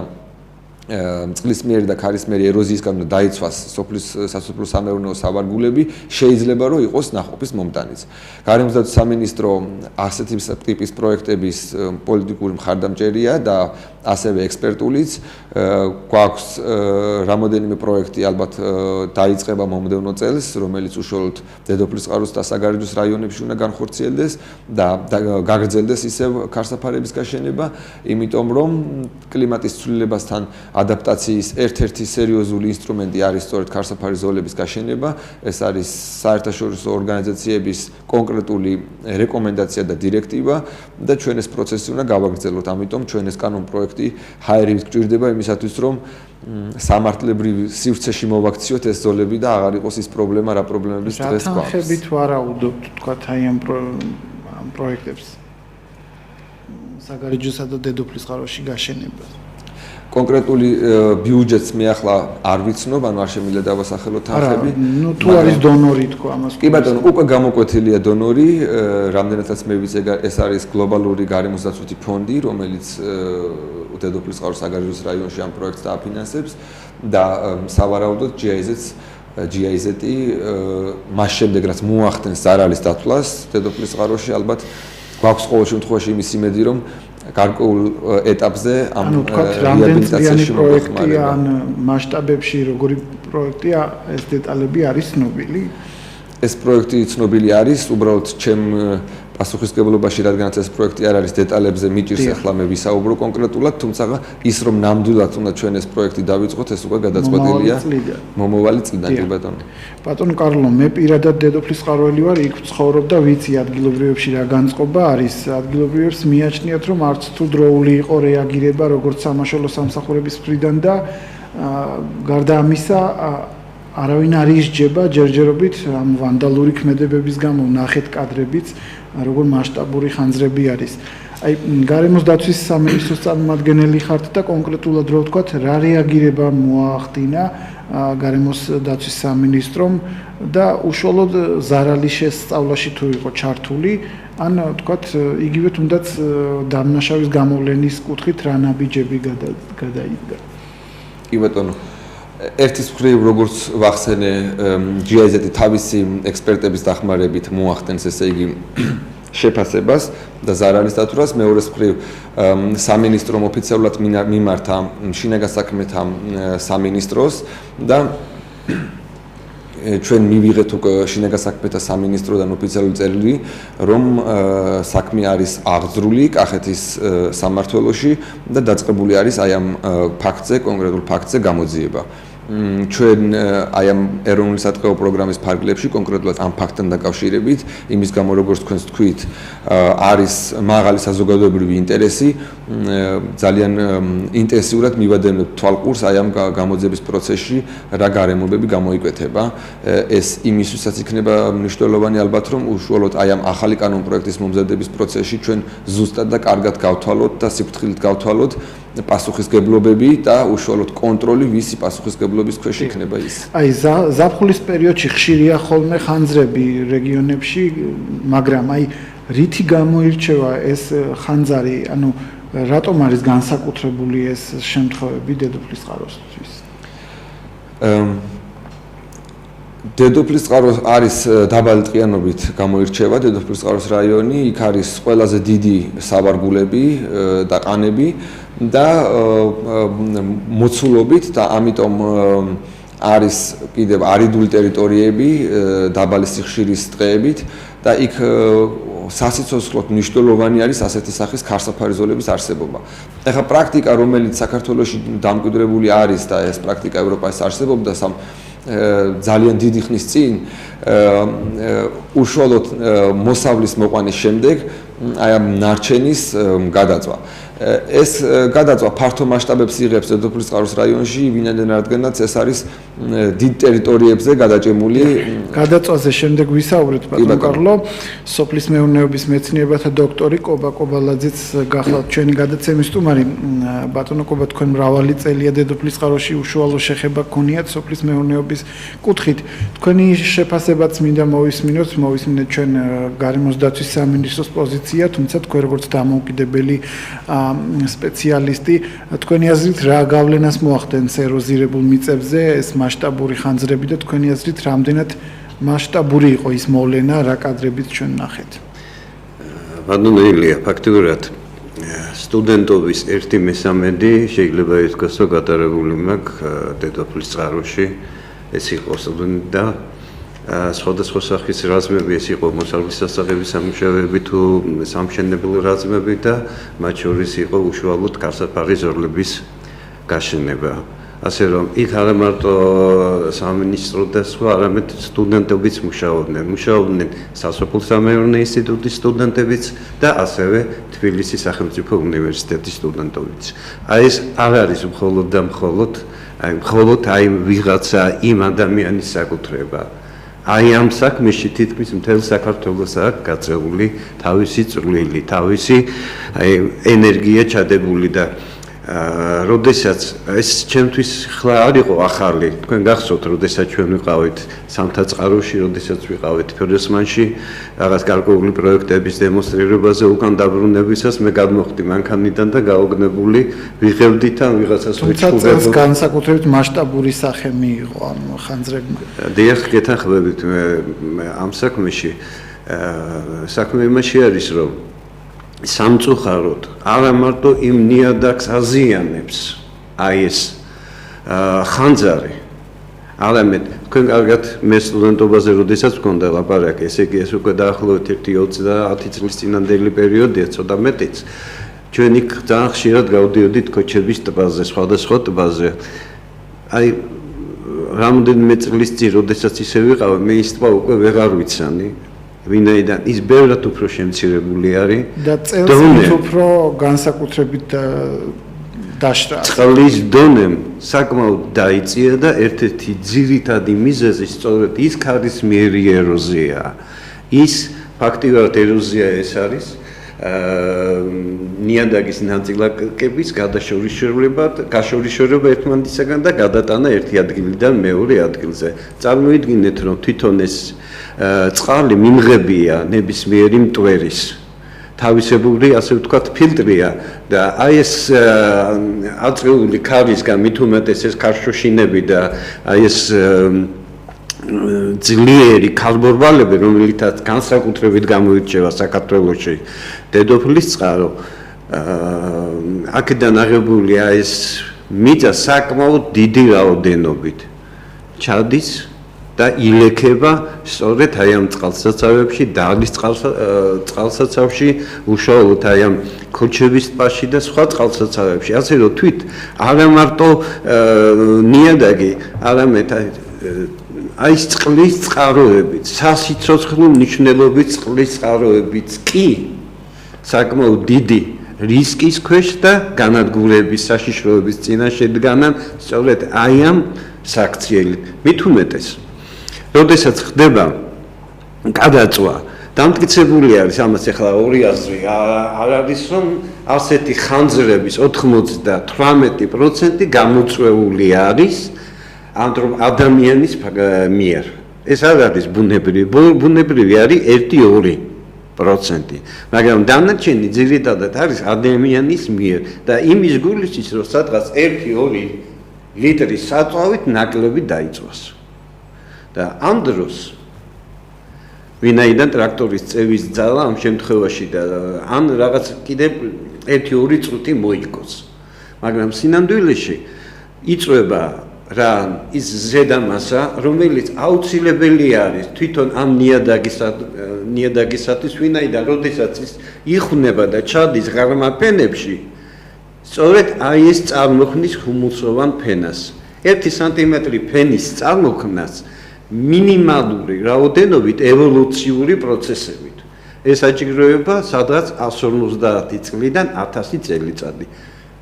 წყლისმიერი და ქარისმიერი ეროზიისგან დაიცვას სოფლის სასოფლო სამეურნეო სავარგულები, შეიძლება რომ იყოს ნაყოფის მომტანიც. გარემოსდაცვის სამინისტრო ასეთი ტიპის პროექტების პოლიტიკური მხარდამჭერია და ასევე ექსპერტულიც. გვაქვს რამოდენიმე პროექტი ალბათ დაიწყება მომდევნო წელს, რომელიც უშუალოდ დედოფლისწყაროს და საგარეჯოს რაიონებში უნდა განხორციელდეს და გაგრძელდეს ისევ ქარსაფარების გაშენება, იმიტომ რომ კლიმატის ცვლილებასთან ადაპტაციის ერთ-ერთი სერიოზული ინსტრუმენტი არის სწორედ ქარსაფარი ზოლების გაშენება. ეს არის საერთაშორისო ორგანიზაციების კონკრეტული რეკომენდაცია და დირექტივა და ჩვენ ეს პროცესი უნდა გავაგრძელოთ. ამიტომ ჩვენ ეს კანონ პროექტი ჰაერივით გვჭირდება იმისათვის, რომ სამართლებრივ სივრცეში მოვაქციოთ ეს ზოლები და აღარ იყოს ის პრობლემა, რა პრობლემების დღეს გვაქვს. თანხებით ვარაუდობთ, თქვათ, აი ამ პროექტებს საგარეჯოსა და დედოფლისწყაროში გაშენებას. კონკრეტული ბიუჯეტს მე ახლა არ ვიცნობ, ანუ არ შემიძლია დავასახელო თანხები. ნუ თუ არის დონორი თქო ამას. კი ბატონო, უკვე გამოკვეთილია დონორი, რამდენადაც მე ვიცე, ეს არის გლობალური გარემოსდაცვითი ფონდი, რომელიც დედოფლისწყაროს საგარეჯოს რაიონში ამ პროექტს დააფინანსებს და სავარაუდოდ GIZ-ი მას შემდეგ რაც მოახდენს ზარალის დათვლას დედოფლისწყაროში, ალბათ გვაქვს ყოველ შემთხვევაში იმის იმედი, რომ გარკვეულ ეტაპზე ამ რეაბილიტაციაში პროექტია ან მასშტაბებში როგორი პროექტია, ეს დეტალები არის ცნობილი? ეს პროექტი ცნობილი არის, უბრალოდ ჩემ პასუხისმგებლობაში, რადგანაც ეს პროექტი არ არის დეტალებზე მიჭირს, ახლა მე ვისაუბრო კონკრეტულად, თუმცა ის რომ ნამდვილად უნდა ჩვენ ეს პროექტი დავიწყოთ, ეს უკვე გადაწყვეტილია მომავალი წლიდან, კი ბატონო. ბატონო კარლო, მე პირადად დედოფლისწყაროელი ვარ, იქ ვცხოვრობ და ვიცი ადგილობრივებში რა განწყობა არის. ადგილობრივებს მიაჩნიათ, რომ არც თუ დროული იყო რეაგირება როგორც სამაშველო სამსახურების მხრიდან და გარდა ამისა არავინ არ ისჯება ჯერჯერობით ამ ვანდალური ქმედებების გამო, ნახეთ კადრებიც, როგორ მასშტაბური ხანძრები არის. აი გარემოსდაცვის სამინისტროს წარმომადგენელი ხართ და კონკრეტულად რო ვთქვათ, რა რეაგირება მოახდინა გარემოსდაცვის სამინისტრომ და უშუალოდ ზარალის შესწავლაში თუ იყო ჩართული, ან ვთქვათ, იგივე თუნდაც დამნაშავის გამოვლენის კუთხით რა ნაბიჯები გადაიდგა. კი ბატონო. ერთის მხრივ როგორც ვახსენე, GIZ-ი თავისი ექსპერტების დახმარებით მოახდენს, ესე იგი შეფასებას და ზარალის დათვლას, მეორეს მხრივ სამინისტრომ ოფიციალურად მიმართა შინაგან საქმეთა სამინისტროს და ჩვენ მივიღეთ უკვე შინაგან საქმეთა სამინისტროდან ოფიციალური წერილი, რომ საქმე არის აღძრული კახეთის სამმართველოში და დაწყებული არის აი ამ ფაქტზე, კონკრეტულ ფაქტზე გამოძიება. ჩვენ აი ამ ეროვნული სატყეო პროგრამის ფარგლებში კონკრეტულად ამ ფაქტთან დაკავშირებით იმის გამო როგორც თქვენს თქვით არის მაღალი საზოგადოებრივი ინტერესი ძალიან ინტენსიურად მივადევნებთ თვალყურს აი ამ გამოძიების პროცესში რა გარემოებები გამოიკვეთება ეს იმისთვისაც იქნება მნიშვნელოვანი ალბათ რომ უშუალოდ აი ამ ახალი კანონპროექტის მომზადების პროცესში ჩვენ ზუსტად და კარგად გავთვალოთ და სიფრთხილით გავთვალოთ პასუხისგებლობები და უშუალოდ კონტროლი ვისი პასუხისგებლობის ქვეშ იქნება ის. აი ზაფხულის პერიოდში ხშირია ხოლმე ხანძრები რეგიონებში, მაგრამ აი რითი გამოირჩევა ეს ხანძარი, ანუ რატომ არის განსაკუთრებული ეს შემთხვევები დედოფლის წყაროსთვის? დედოფლის წყარო არის დაბალი ტყიანობით გამოირჩევა დედოფლის წყაროს რაიონი, იქ არის ყველაზე დიდი სავარგულები და ყანები და მოცულობით და ამიტომ არის კიდევ არიდული ტერიტორიები დაბალი სიხშირის ტყეებით და იქ სასიცოცხლოდ მნიშვნელოვანი არის ასეთი სახის ქარსაფარი ზოლების არსებობა. ეხლა პრაქტიკა რომელიც საქართველოში დამკვიდრებული არის და ეს პრაქტიკა ევროპაში არსებობდა ძალიან დიდი ხნის წინ უშუალოდ მოსავლის მოყვანის შემდეგ აი ამ ნარჩენის გადაწვა. ეს გადაწვა ფართო მასშტაბებს იღებს დედოფლის წყაროს რაიონში, ვინაიდან რადგანაც ეს არის დიდ ტერიტორიებზე გადაჭიმული. გადაწვაზე შემდეგ ვისაუბრეთ ბატონ კარლო, სოფლის მეურნეობის მეცნიერებათა დოქტორი კობა კობალაძეც გახლავთ ჩვენი გადაცემის სტუმარი. ბატონო კობა, თქვენ მრავალი წელია დედოფლის წყაროში უშუალო შეხება გქონიათ სოფლის მეურნეობის კუთხით. თქვენი შეფასებაც მინდა მოვისმინოთ ჩვენ გარემოს დაცვის სამინისტროს პოზიცია, თუმცა თქვენ როგორც დამოუკიდებელი სპეციალისტი, თქვენი აზრით რა გავლენას მოახდენს ეროზირებულ მიწებზე ეს მასშტაბური ხანძრები და თქვენი აზრით რამდენად მასშტაბური იყო ის მოვლენა, რა კადრებით ჩვენ ნახეთ? ბატონო ილია, ფაქტიურად სტუდენტობის 1/13 შეიძლება ითქვას, რომ გატარებული მაქვს დედოფლის წყაროში, ეს იყო სტუდენტი და სხვადასხვა სახის რაზმები, ეს იყო მოსავლის სასწავლების სამუშაოები თუ სამშენებლო რაზმები და მათ შორის იყო უშუალოდ ქარსაფარი ზოლების გაშენება. ასე რომ იქ არა მარტო სამინისტრო და სხვა, არამედ სტუდენტებიც მუშაობდნენ სასოფლო-სამეურნეო ინსტიტუტის სტუდენტებიც და ასევე თბილისის სახელმწიფო უნივერსიტეტის სტუდენტებიც. აი ეს არ არის მხოლოდ ვიღაცა იმ ადამიანის საკუთრება. აი ამ საქმეში თითქმის მთელ საქართველოს აქვს გაწეული თავისი წვლილი, თავისი ენერგია ჩადებული და როდესაც ეს ჩემთვის ხლა არ იყო ახალი, თქვენ გახსოვთ, როდესაც ჩვენ ვიყავით სამთაწყაროში, როდესაც ვიყავით ფერდოსმანში, რაღაც გარკვეული პროექტების დემონსტრირებაზე უკან დაბრუნებისას მე გადმოხდი მანქანიდან და გაოგნებული ვიღებდით ან ვიღაცას ვიწყებდით. თუმცა განსაკუთრებით მასშტაბური სახე მიიღო ამ ხანძრებმა. დიახ, გეთანხმებით მე ამ საქმეში საქმე იმაში არის, რომ სამწუხაროდ არა მარტო იმ ნიადაგს აზიანებს აი ეს ხანძარი, არამედ თქვენ კარგად მე სტუდენტობაზე როდესაც მქონდა ლაპარაკი, ესე იგი ეს უკვე დაახლოებით 20 წლის წინანდელი პერიოდია, ცოტა მეტიც. ჩვენ იქ ძალიან ხშირად გავდიოდით ქოჩების ტბაზე, სხვადასხვა ტბაზე. აი რამდენიმე წლის წინ, როდესაც ისე ვიყავ, მე ის ტბა უკვე ვეღარ ვიცანი. ვინაიდან ის ბევრად უფრო შემცირებული არის და წელს უფრო განსაკუთრებით დაშრა. წყლის დონემ საკმაოდ დაიწია და ერთ-ერთი ძირითადი მიზეზი სწორედ ის ქარისმიერი ეროზია. ის ფაქტიურად ეროზია ეს არის ნიადაგის ნაწილაკების გაშორიშორება ერთმანეთისაგან და გადატანა ერთი ადგილიდან მეორე ადგილზე. წარმოიდგინეთ, რომ თვითონ ეს წყალი მიმღებია ნებისმიერი მტვერის. თავისებური, ასე ვთქვათ, ფილტრია და აი ეს აწეული ქარისგან მით უმეტეს ეს ქარშოშინები და აი ეს ძლიერი ქარბორბალები, რომელთაც განსაკუთრებით გამოირჩევა საქართველოში დედოფლის წყარო, აქედან აღებულია ეს მიწა საკმაოდ დიდი რაოდენობით ჩადის და ილექება სწორედ აი ამ წყალსაცავებში, დაღლის წყალსაცავში, უშუალოდ აი ამ ქოჩების ტბაში და სხვა წყალსაცავებში. ასე რომ თვით არა მარტო ნიადაგი, არამედ აი ეს წყლის წყაროებით, სასიცოცხლო მნიშვნელობის წყლის წყაროებით კი საკმაოდ დიდი რისკის ქვეშ და განადგურების საშიშროების წინაშე დგანან სწორედ აი ამ საქციელით. მით უმეტეს, როდესაც ხდება გადაწვა, დამტკიცებული არის ამას ახლა ორი აზრი არ არის, რომ ასეთი ხანძრების 98% გამოწვეული არის ადამიანის მიერ. ეს არ არის ბუნებრივი არის 1-2%. მაგრამ დანარჩენი ძირითადად არის ადამიანის მიერ და იმის გულისხმის, რომ სადღაც 1-2 ლიტრის საწვავით ნაკლები დაიწვას. და ამ დროს ვინაიდან ტრაქტორის წევის ძალა ამ შემთხვევაში და ან რაღაც კიდე 1-2 წუთი მოიგოს. მაგრამ სინამდვილეში იწვება რა ის ზედამასა, რომელიც აუცილებელი არის თვითონ ამ ნიადაგისათვის, ვინაიდან როდესაც ის იხუნება და ჩადის ღრმა ფენებში, სწორედ აი ეს წარმოქმნის ჰუმუსოვან ფენას. 1 სანტიმეტრი ფენის წარმოქმნას მინიმალური რაოდენობით ევოლუციური პროცესებით. ეს აჭიროება სადღაც 150 წლიდან 1000 წელიწადი.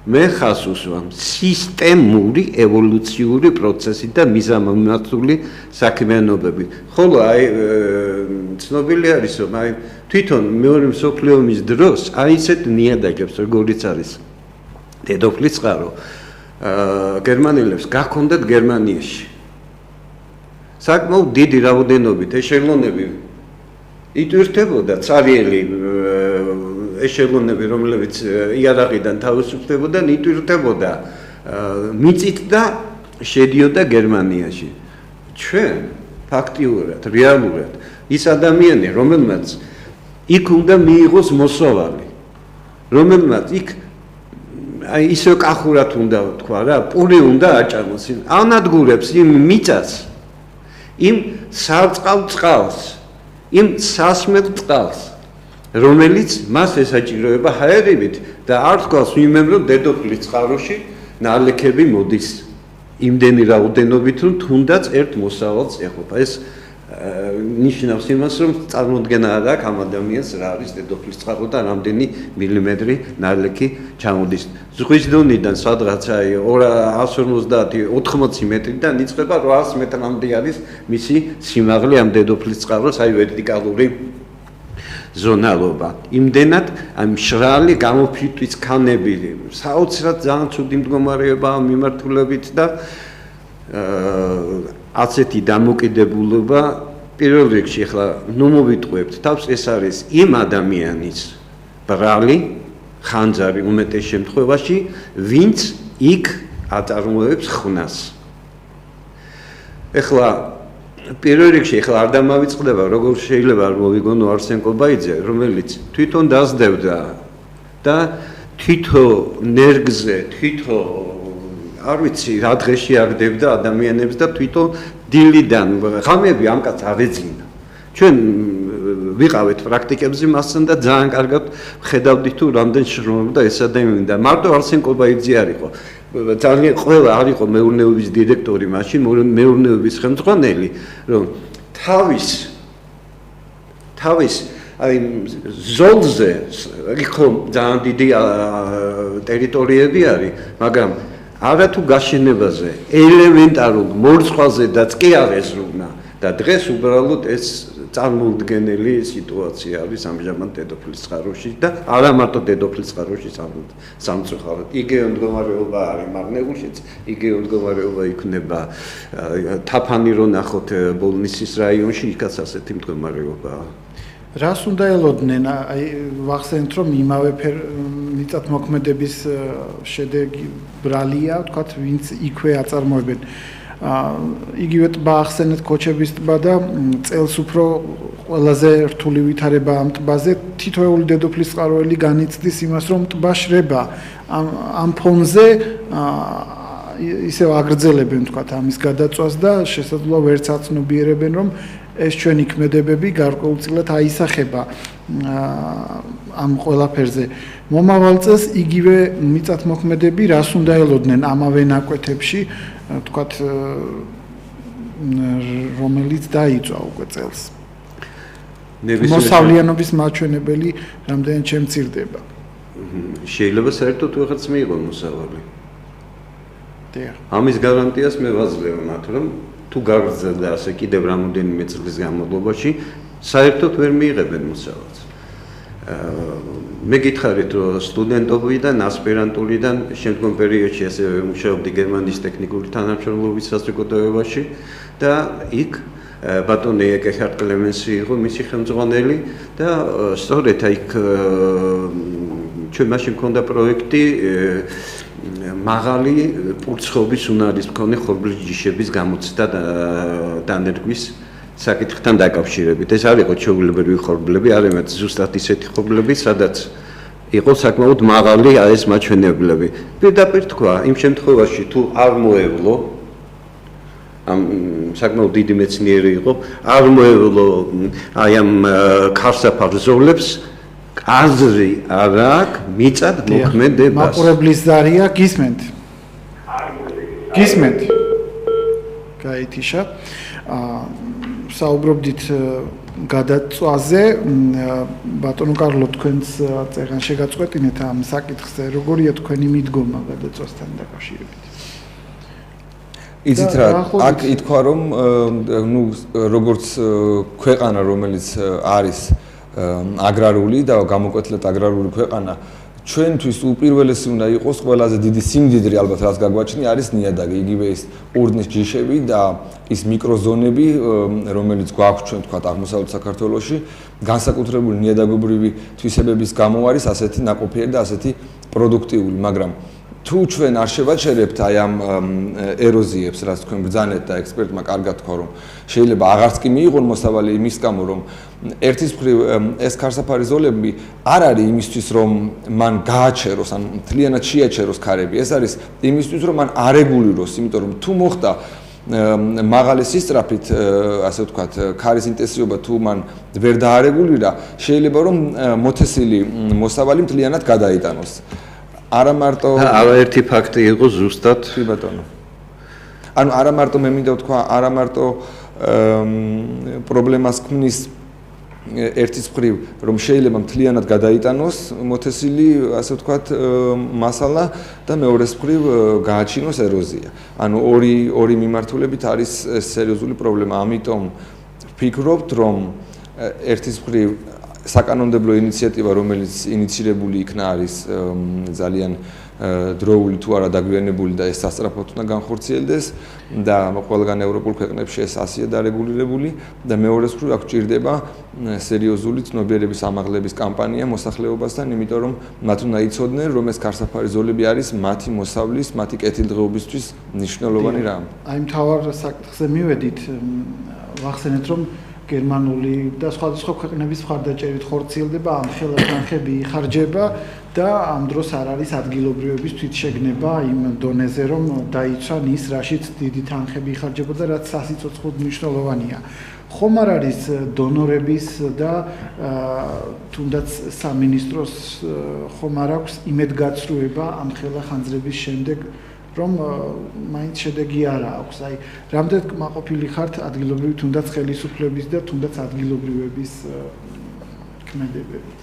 მე ხას უსვამ სისტემური ევოლუციური პროცესი და მიზამამართული საქმიანობები. ხოლო აი ცნობილი არის, რომ აი თვითონ მეორე მსოფლიო ომის დროს აი ესეთ ნიადაგებს, როგორიც არის დედოფლის წყარო, გერმანელებს გაქონდათ გერმანიაში. საკმაოდ დიდი რაოდენობით ეშელონები იტვირთებოდა, цаრიელი ეშელონები, რომლებიც იარაღიდან თავისუფლებდნენ, იტვირთებოდა მიწით და შედიოდა გერმანიაში. ჩვენ ფაქტიურად, რეალურად ის ადამიანი, რომელმაც იქ უნდა მიიღოს მოსავალი, რომელმაც იქ აი ისე კახურად უნდა თქვა რა, პური უნდა აჭამოს, ანადგურებს იმ მიწას, იმ სარწყავ წყალს, იმ სასმელ წყალს, რომელიც მას ესაჭიროება ჰაერებით და არ თქვას ვინმემ, რომ დედოფლის წყაროში ნალექები მოდის იმდენი რაოდენობით, რომ თუნდაც ერთ მოსავალს ეხება. ეს ნიშნავს იმას, რომ წარმოდგენა არ აქვს ამ ადამიანს რა არის დედოფლის წყარო და რამდენი მილიმეტრი ნალექი ჩამოდის. ზღვის დონიდან სადღაც აი 150-80 მეტრიდან იწყება 800 მეტრამდე არის მისი სიმაღლე ამ დედოფლის წყაროს, აი ვერტიკალური ზონალობა. იმდენად აი მშრალი გამოფიტვის ქანები, საოცრად ძალიან ცუდი მდგომარეობა მიმართულებით და ასეთი დამოკიდებულება პირველ რიგში ახლა ნუ მოვიტყვევთ თავს, ეს არის იმ ადამიანის ბრალი ხანძარი უმეტეს შემთხვევაში, ვინც იქ აწარმოებს ხვნას. ახლა პირველ რიგში ახლა არ დამავიწყდება, როგორ შეიძლება არ მოვიგონო არსენ კობაიძე, რომელიც თვითონ დასდევდა და თვითო ნერგზე, თვითო არ ვიცი რა დღეში აგდებდა ადამიანებს და თვითონ დილიდან ღამეები ამ კაცს არ ეძინა. ჩვენ ვიყავით პრაქტიკებზე მასთან და ძალიან კარგად ხედავდით თუ რამდენ შრომობდა ეს ადამიანი და მარტო არსენ კობაიძე არ იყო. ძალიან ყველა არ იყო მეურნეობის დირექტორი მაშინ, მეურნეობის ხელმძღვანელი, რომ თავის აი ზოლზე იქო ძალიან დიდი ტერიტორიები არის, მაგრამ არა თუ გაშენებაზე, ელემენტარულ მორცხვაზედაც კი არ ეზრუნა და დღეს უბრალოდ ეს წარმოუდგენელი სიტუაცია არის ამჟამად დედოფლის წყაროში და არა მარტო დედოფლის წყაროში სამწუხაროდ. იგივე მდგომარეობა არის მარნეულშიც, იგივე მდგომარეობა იქნება თაფანი რო ნახოთ ბოლნისის რაიონში, იქაც ასეთი მდგომარეობაა. რას უნდა ელოდნენ? აი ვახსენეთ, რომ იმავე მიწათმოქმედების შედეგი ბრალია, ვთქვათ, ვინც იქვე აწარმოებენ. იგივე ტბა ახსენეთ, ქოჩების ტბა და წელს უფრო ყველაზე რთული ვითარება ამ ტბაზე. თითოეული დედოფლის წყაროელი განიცდის იმას, რომ ტბა შრება. ამ ფონზე ისევ აგრძელებენ თქვათ ამის გადაწვას და შესაძლოა ვერც აცნობიერებენ რომ ეს ჩვენი ქმედებები გარკვეულწილად აისახება ამ ყველაფერზე. მომავალ წელს იგივე მიწათმოქმედები რას უნდა ელოდნენ ამავე ნაკვეთებში, თქვათ რომელიც დაიწვა უკვე წელს. მოსავლიანობის მაჩვენებელი რამდენად შემცირდება. შეიძლება საერთოდ ვიღაც მიიღო მოსავალი. ამის გარანტიას მე ვაძლევ მათ, რომ თუ გაგრძელდა ასე კიდევ რამოდენიმე წლის განმავლობაში, საერთოდ ვერ მიიღებენ მოსავალს. მე გითხარით, რომ სტუდენტობიდან, ასპირანტურიდან შემდგომ პერიოდში ასევე მუშაობდი გერმანიის ტექნიკური თანამშრომლობის საზოგადოებაში და იქ ბატონი ეკეხარდ კლემენსი იყო მისი ხელმძღვანელი და სწორედ იქ ჩვენ მაშინ მქონდა პროექტი მაღალი პურცხოვის უნარის მქონე ხორბლის ჯიშების გამოცდა და დანერგვის საკითხთან დაკავშირებით. ეს არ იყო ჩვეულებრივი ხორბლები, არამედ ზუსტად ისეთი ხორბლები, სადაც იყო საკმაოდ მაღალი ეს მაჩვენებლები. პირდაპირ თქვა, იმ შემთხვევაში თუ არ მოევლო ამ საკმაოდ დიდი მეცნიერი იყო, არ მოევლო აი ამ ქარსაფარ ზოლებს აზრი არ აქვს მიწად მოქმედებას. მაყურებლის ზარია გისმენთ. გისმენთ. გაითიშა. საუბრობდით გადაწვაზე, ბატონო კარლო, თქვენს წერან შეგაწყვეტინეთ ამ საკითხზე, როგორია თქვენი მიდგომა გადაწვასთან დაკავშირებით? იცით რა, აქ ითქვა რომ ნუ როგორც ქვეყანა, რომელიც არის აგრარული და გამოკვეთილად აგრარული ქვეყანა, ჩვენთვის უპირველესი უნდა იყოს ყველაზე დიდი სიმდიდრე ალბათ რაც გაგვაჩნია არის ნიადაგი, იგივე ის ურნის ჯიშები და ის მიკროზონები, რომელიც გვაქვს ჩვენ თქვათ აღმოსავლეთ საქართველოში, განსაკუთრებული ნიადაგობრივი თვისებების გამო არის ასეთი ნაყოფიერი და ასეთი პროდუქტიული, მაგრამ თუ ჩვენ არ შევაჩერებთ აი ამ ეროზიებს, რაც თქვენ ბრძანეთ და ექსპერტმა კარგად თქვა, რომ შეიძლება აღარც კი მიიღონ მოსავალი იმის გამო, რომ ერთის მხრივ ეს ქარსაფარი ზოლები არ არის იმისთვის, რომ მან გააჩეროს, ან მთლიანად შეაჩეროს ქარები, ეს არის იმისთვის, რომ მან არეგულიროს, იმიტომ რომ თუ მოხდა მაღალი სისწრაფით, ასე ვთქვათ, ქარის ინტენსივობა თუ მან ვერ დაარეგულირა, შეიძლება რომ მოთესილი მოსავალი მთლიანად გადაიტანოს. არა მარტო არაერთი ფაქტი იყო ზუსტად ბატონო. ანუ არა მარტო მე მინდა ვთქვა, არა მარტო პრობლემას ქმნის ერთის მხრივ, რომ შეიძლება მთლიანად გადაიტანოს მოთესილი, ასე ვთქვათ, მასალა და მეორეს მხრივ გააჩინოს ეროზია. ანუ ორი მიმართულებით არის სერიოზული პრობლემა. ამიტომ ვფიქრობთ, რომ ერთის მხრივ საკანონმდებლო ინიციატივა, რომელიც ინიცირებული იქნა არის ძალიან დროული თუ არა დაგვიანებული და ეს სასწრაფოდ უნდა განხორციელდეს და ყველგან ევროპულ ქვეყნებში ეს ასია დარეგულირებული და მეორეს მხრივ აქ ჭირდება სერიოზული ცნობიერების ამაღლების კამპანია მოსახლეობასთან, იმიტომ რომ მათ უნდა იცოდნენ, რომ ეს ქარსაფარი ზოლები არის მათი მოსავლის, მათი კეთილდღეობისთვის მნიშვნელოვანი რამ. აი მთავარ საკითხზე მივედით, ვახსენეთ რომ გერმანული და სხვადასხვა ქვეყნების მხარდაჭერით ხორციელდება ამ ხელთანხები იხარჯება და ამ დროს არ არის ადგილობრივების თვითშეგნება იმ დონეზე რომ დაიცვან ის რაშიც დიდი თანხები იხარჯებოდა რაც სასიცოცხლოდ მნიშვნელოვანია. ხომ არ არის დონორების და თუნდაც სამინისტროს ხომ არ აქვს იმედგაცრუება ამ ხელახანძრების შემდეგ რომ მაინც შედეგი არა აქვს. აი, რამდენად კმაყოფილი ხართ ადგილობრივი თუნდაც ხელისუფლების და თუნდაც ადგილობრივების ქმედებებით?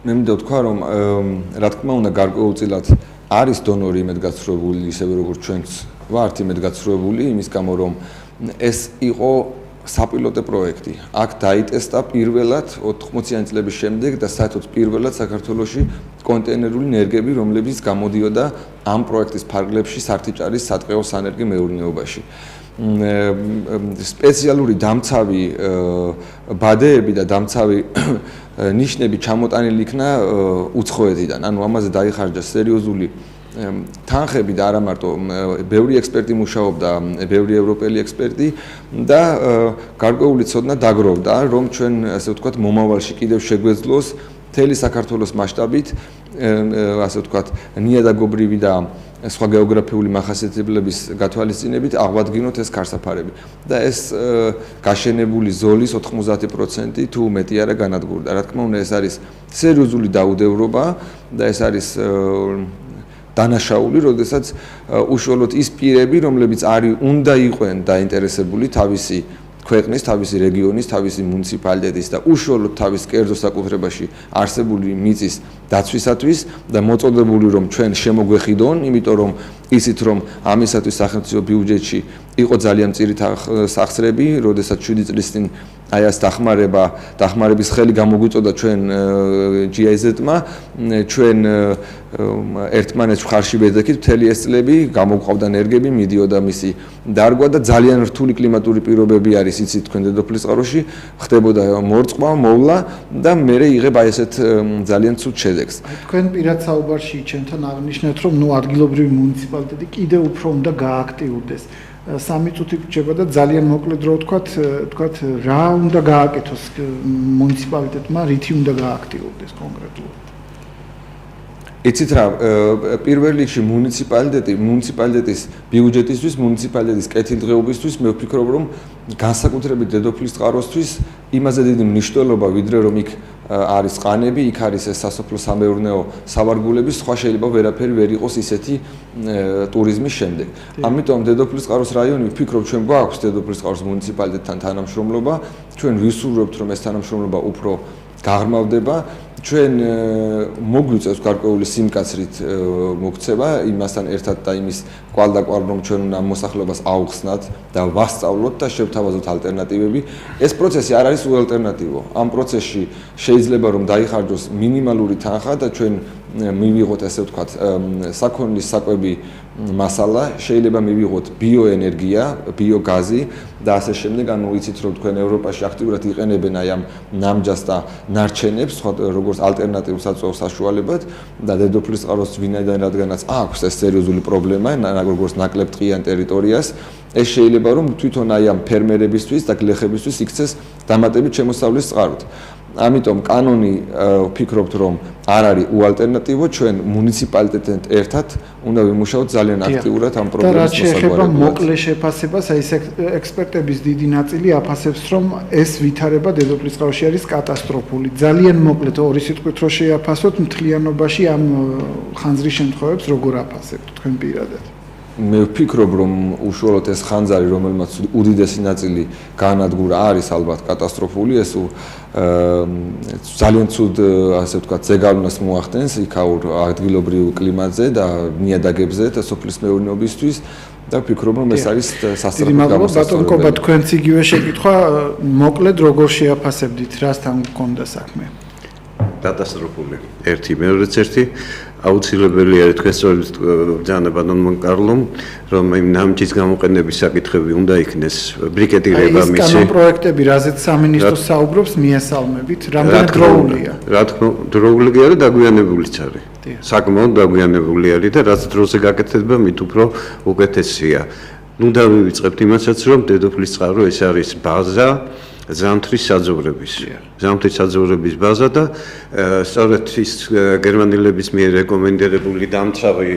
მე მინდა ვთქვა, რომ რა თქმა უნდა გარკვეულწილად არის დონორი იმედგაცრუებული, ისევე როგორც ჩვენც ვართ იმედგაცრუებული, იმის გამო რომ ეს იყო საპილოტო პროექტი. აქ დაიტესტა პირველად 80-იანი წლების შემდეგ და საერთოდ პირველად საქართველოში კონტეინერული ნერგები, რომლებიც გამოდიოდა ამ პროექტის ფარგლებში სართიჭარის სატყეო სანერგი მეურნეობაში. სპეციალური დამცავი ბადეები და დამცავი ნიშნები ჩამოტანილი იქნა უცხოეთიდან. ანუ ამაზე დაიხარჯა სერიოზული თანხები და არა მარტო ბევრი ექსპერტი მუშაობდა, ბევრი ევროპელი ექსპერტი და გარკვეული ცოდნა დაგროვდა, რომ ჩვენ ასე ვთქვათ მომავალში კიდევ შეგვეძლოს მთელი საქართველოს მასშტაბით, ასე ვთქვათ, ნიადაგობრივი და სხვა გეოგრაფიული მახასიათებლების გათვალისწინებით აღვადგინოთ ეს ქარსაფარები და ეს გაშენებული ზოლის 90% თუ მეტი არა განადგურდა. რა თქმა უნდა, ეს არის სერიოზული დაუდევრობა და ეს არის დანაშაული, როდესაც უშუალოდ ის პირები, რომლებიც უნდა იყვნენ დაინტერესებული თავისი ქვეყნის, თავისი რეგიონის, თავისი მუნიციპალიტეტის და უშუალოდ თავის კერძო საკუთრებაში არსებული მიწის დაცვისათვის და მოწოდებული რომ ჩვენ შემოგვეხიდონ, იმიტომ რომ ისიც რომ ამისათვის სახელმწიფო ბიუჯეტში იყო ძალიან მწირი სახსრები, როდესაც 7 წლის წინ აი ეს დახმარების ხელი გამოგვიწოდა ჩვენ GIZ-მა, ჩვენ ერთმანეთს ხარში ვეძებთ მთელი ეს წლები, გამოგვყავდა ენერგები, მიდიოდა მისი დარგვა და ძალიან რთული კლიმატური პირობები არის, იცით თქვენ დედოფლისწყაროში, ხდებოდა მორწყვა, მოვლა და მე იღებ აი ესეთ ძალიან ცუდ შედეგს. თქვენ პირად საუბარში ჩვენთან აღნიშნეთ, რომ ადგილობრივი მუნიციპალიტეტი კიდევ უფრო უნდა გააქტიურდეს. 3 წუთი გრჩება და ძალიან მოკლედ რო ვთქვათ, რა უნდა გააკეთოს მუნიციპალიტეტმა, რითი უნდა გააქტიურდეს კონკრეტულად. იცით რა, პირველ რიგში მუნიციპალიტეტის ბიუჯეტისთვის, მუნიციპალიტეტის კეთილდღეობისთვის მე ვფიქრობ, რომ განსაკუთრებით დედოფლისწყაროსთვის იმაზე დიდი მნიშვნელობა, ვიდრე რომ იქ არის ყანები, იქ არის ეს სასოფლო-სამეურნეო სავარგულები, სხვა შეიძლება ვერაფერი ვერ იყოს ისეთი ტურიზმის შემდეგ. ამიტომ დედოფლისწყაროს რაიონი ვფიქრობ, ჩვენ გვაქვს დედოფლისწყაროს მუნიციპალიტეტთან თანამშრომლობა, ჩვენ ვისურვებთ, რომ ეს თანამშრომლობა უფრო გაღრმავდება. ჩვენ მოგვიწევს გარკვეული სიმკაცრით მოქცევა იმასთან ერთად და იმის კვალდაკვალ რომ ჩვენ უნდა მოსახლეობას აუხსნათ და ვასწავლოთ და შევთავაზოთ ალტერნატივები. ეს პროცესი არ არის უალტერნატივო. ამ პროცესში შეიძლება რომ დაიხარჯოს მინიმალური თანხა და ჩვენ მივიღოთ ესე ვთქვათ საქონლის საკვები მასალა, შეიძლება მივიღოთ ბიოენერგია, ბიოგაზი და ასე შემდეგ. ანუ იცით რომ თქვენ ევროპაში აქტიურად იყენებენ აი ამ ნამჯას და ნარჩენებს, როგორც ალტერნატიულ საწვეულ საშუალებად და დედოფლისწყაროს ვინაიდან რადგანაც აქვს ეს სერიოზული პრობლემა, როგორც ნაკლებ ტყიან ტერიტორიას, ეს შეიძლება რომ თვითონ აი ამ ფერმერებისთვის და გლეხებისთვის იქცეს დამატებით შემოსავლის წყაროდ. ამიტომ კანონი ვფიქრობთ რომ არ არის უალტერნატივო, ჩვენ მუნიციპალიტეტთან ერთად უნდა ვიმუშაოთ ძალიან აქტიურად ამ პრობლემის მოსაგვარებლად. და რაც მოკლე შეფასებას, აი ეს ექსპერტების დიდი ნაწილი აფასებს, რომ ეს ვითარება დედოფლისწყაროში არის კატასტროფული. ძალიან მოკლედ ორი სიტყვით რო შეაფასოთ, მთლიანობაში ამ ხანძრის შემთხვევებს როგორ აფასებთ თქვენ პირადად? მე ვფიქრობ, რომ უშუალოდ ეს ხანძარი, რომელმაც უდიდესი ნაწილი განადგურა, არის ალბათ კატასტროფული, ეს ძალიან ცუდ, ასე ვთქვათ, ზეგავლენას მოახდენს იქაურ ადგილობრივ კლიმატზე და ნიადაგებზე და სოფლის მეურნეობისთვის და ვფიქრობ, რომ ეს არის სასწრაფო გამოსასწორებელი. ბატონ კობა, თქვენც იგივე შეკითხვა, მოკლედ როგორ შეაფასებდით, რასთან გქონდა საქმე? კატასტროფული. ერთი, მეორეც ერთი აუცილებელი არის თქვენ სწორედ ბატონმა კარლომ, რომ იმ ნამჯის გამოყენების საკითხები უნდა იქნეს ბრიკეტირება მისი. ეს კანონპროექტები, რაზეც სამინისტრო საუბრობს, მიესალმებით, რამდენი დროულია? რა თქმა უნდა, დროულია და დაგვიანებულიც არის. საკმაოდ დაგვიანებული არის და რაც დროზე გაკეთდება, მით უფრო უკეთესია. ნუ დავივიწყებთ იმასაც, რომ დედოფლისწყარო ეს არის ბაზა ზამთრის საძოვრების ბაზა და სწორედ ის გერმანელების მიერ რეკომენდირებული დამცავი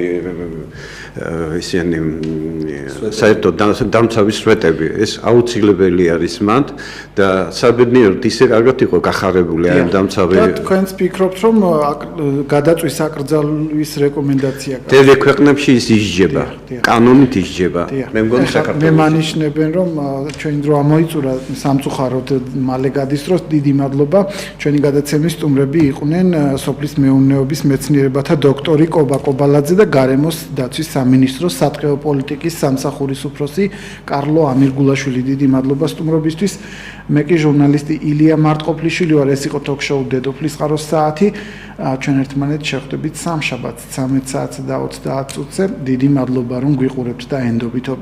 ისინი საერთოდ დამცავი სვეტები ეს აუცილებელი არის მანდ და საბედნიეროდ ისე კარგად იყო გახარებული ამ დამცავი. და თქვენც ფიქრობთ რომ გადაწვის აკრძალვის რეკომენდაცია გაქვს? დედე ქვეყნებში ის ისჯება, კანონით ისჯება. მე მგონი საქართველოს. მე მანიშნებენ რომ ჩვენი დრო ამოიწურა სამწუხაროდ მალე გადისწროს. დიდი მადლობა. ჩვენი გადაცემის სტუმრები იყვნენ სოფლის მეურნეობის მეცნიერებათა დოქტორი კობა კობალაძე და გარემოს დაცვის სამინისტროს სატყეო პოლიტიკის სამსახურის უფროსი კარლო ამირგულაშვილი. დიდი მადლობა სტუმრობისთვის. მე კი ჟურნალისტი ილია მარტყოფლიშვილი ვარ. ეს იყო ტოქ-შოუ დედოფლისწყაროს საათი. ჩვენ ერთმანეთს შევხვდებით სამშაბათს 13 საათსა და 30 წუთზე. დიდი მადლობა რომ გვიყურებთ და ენდობით.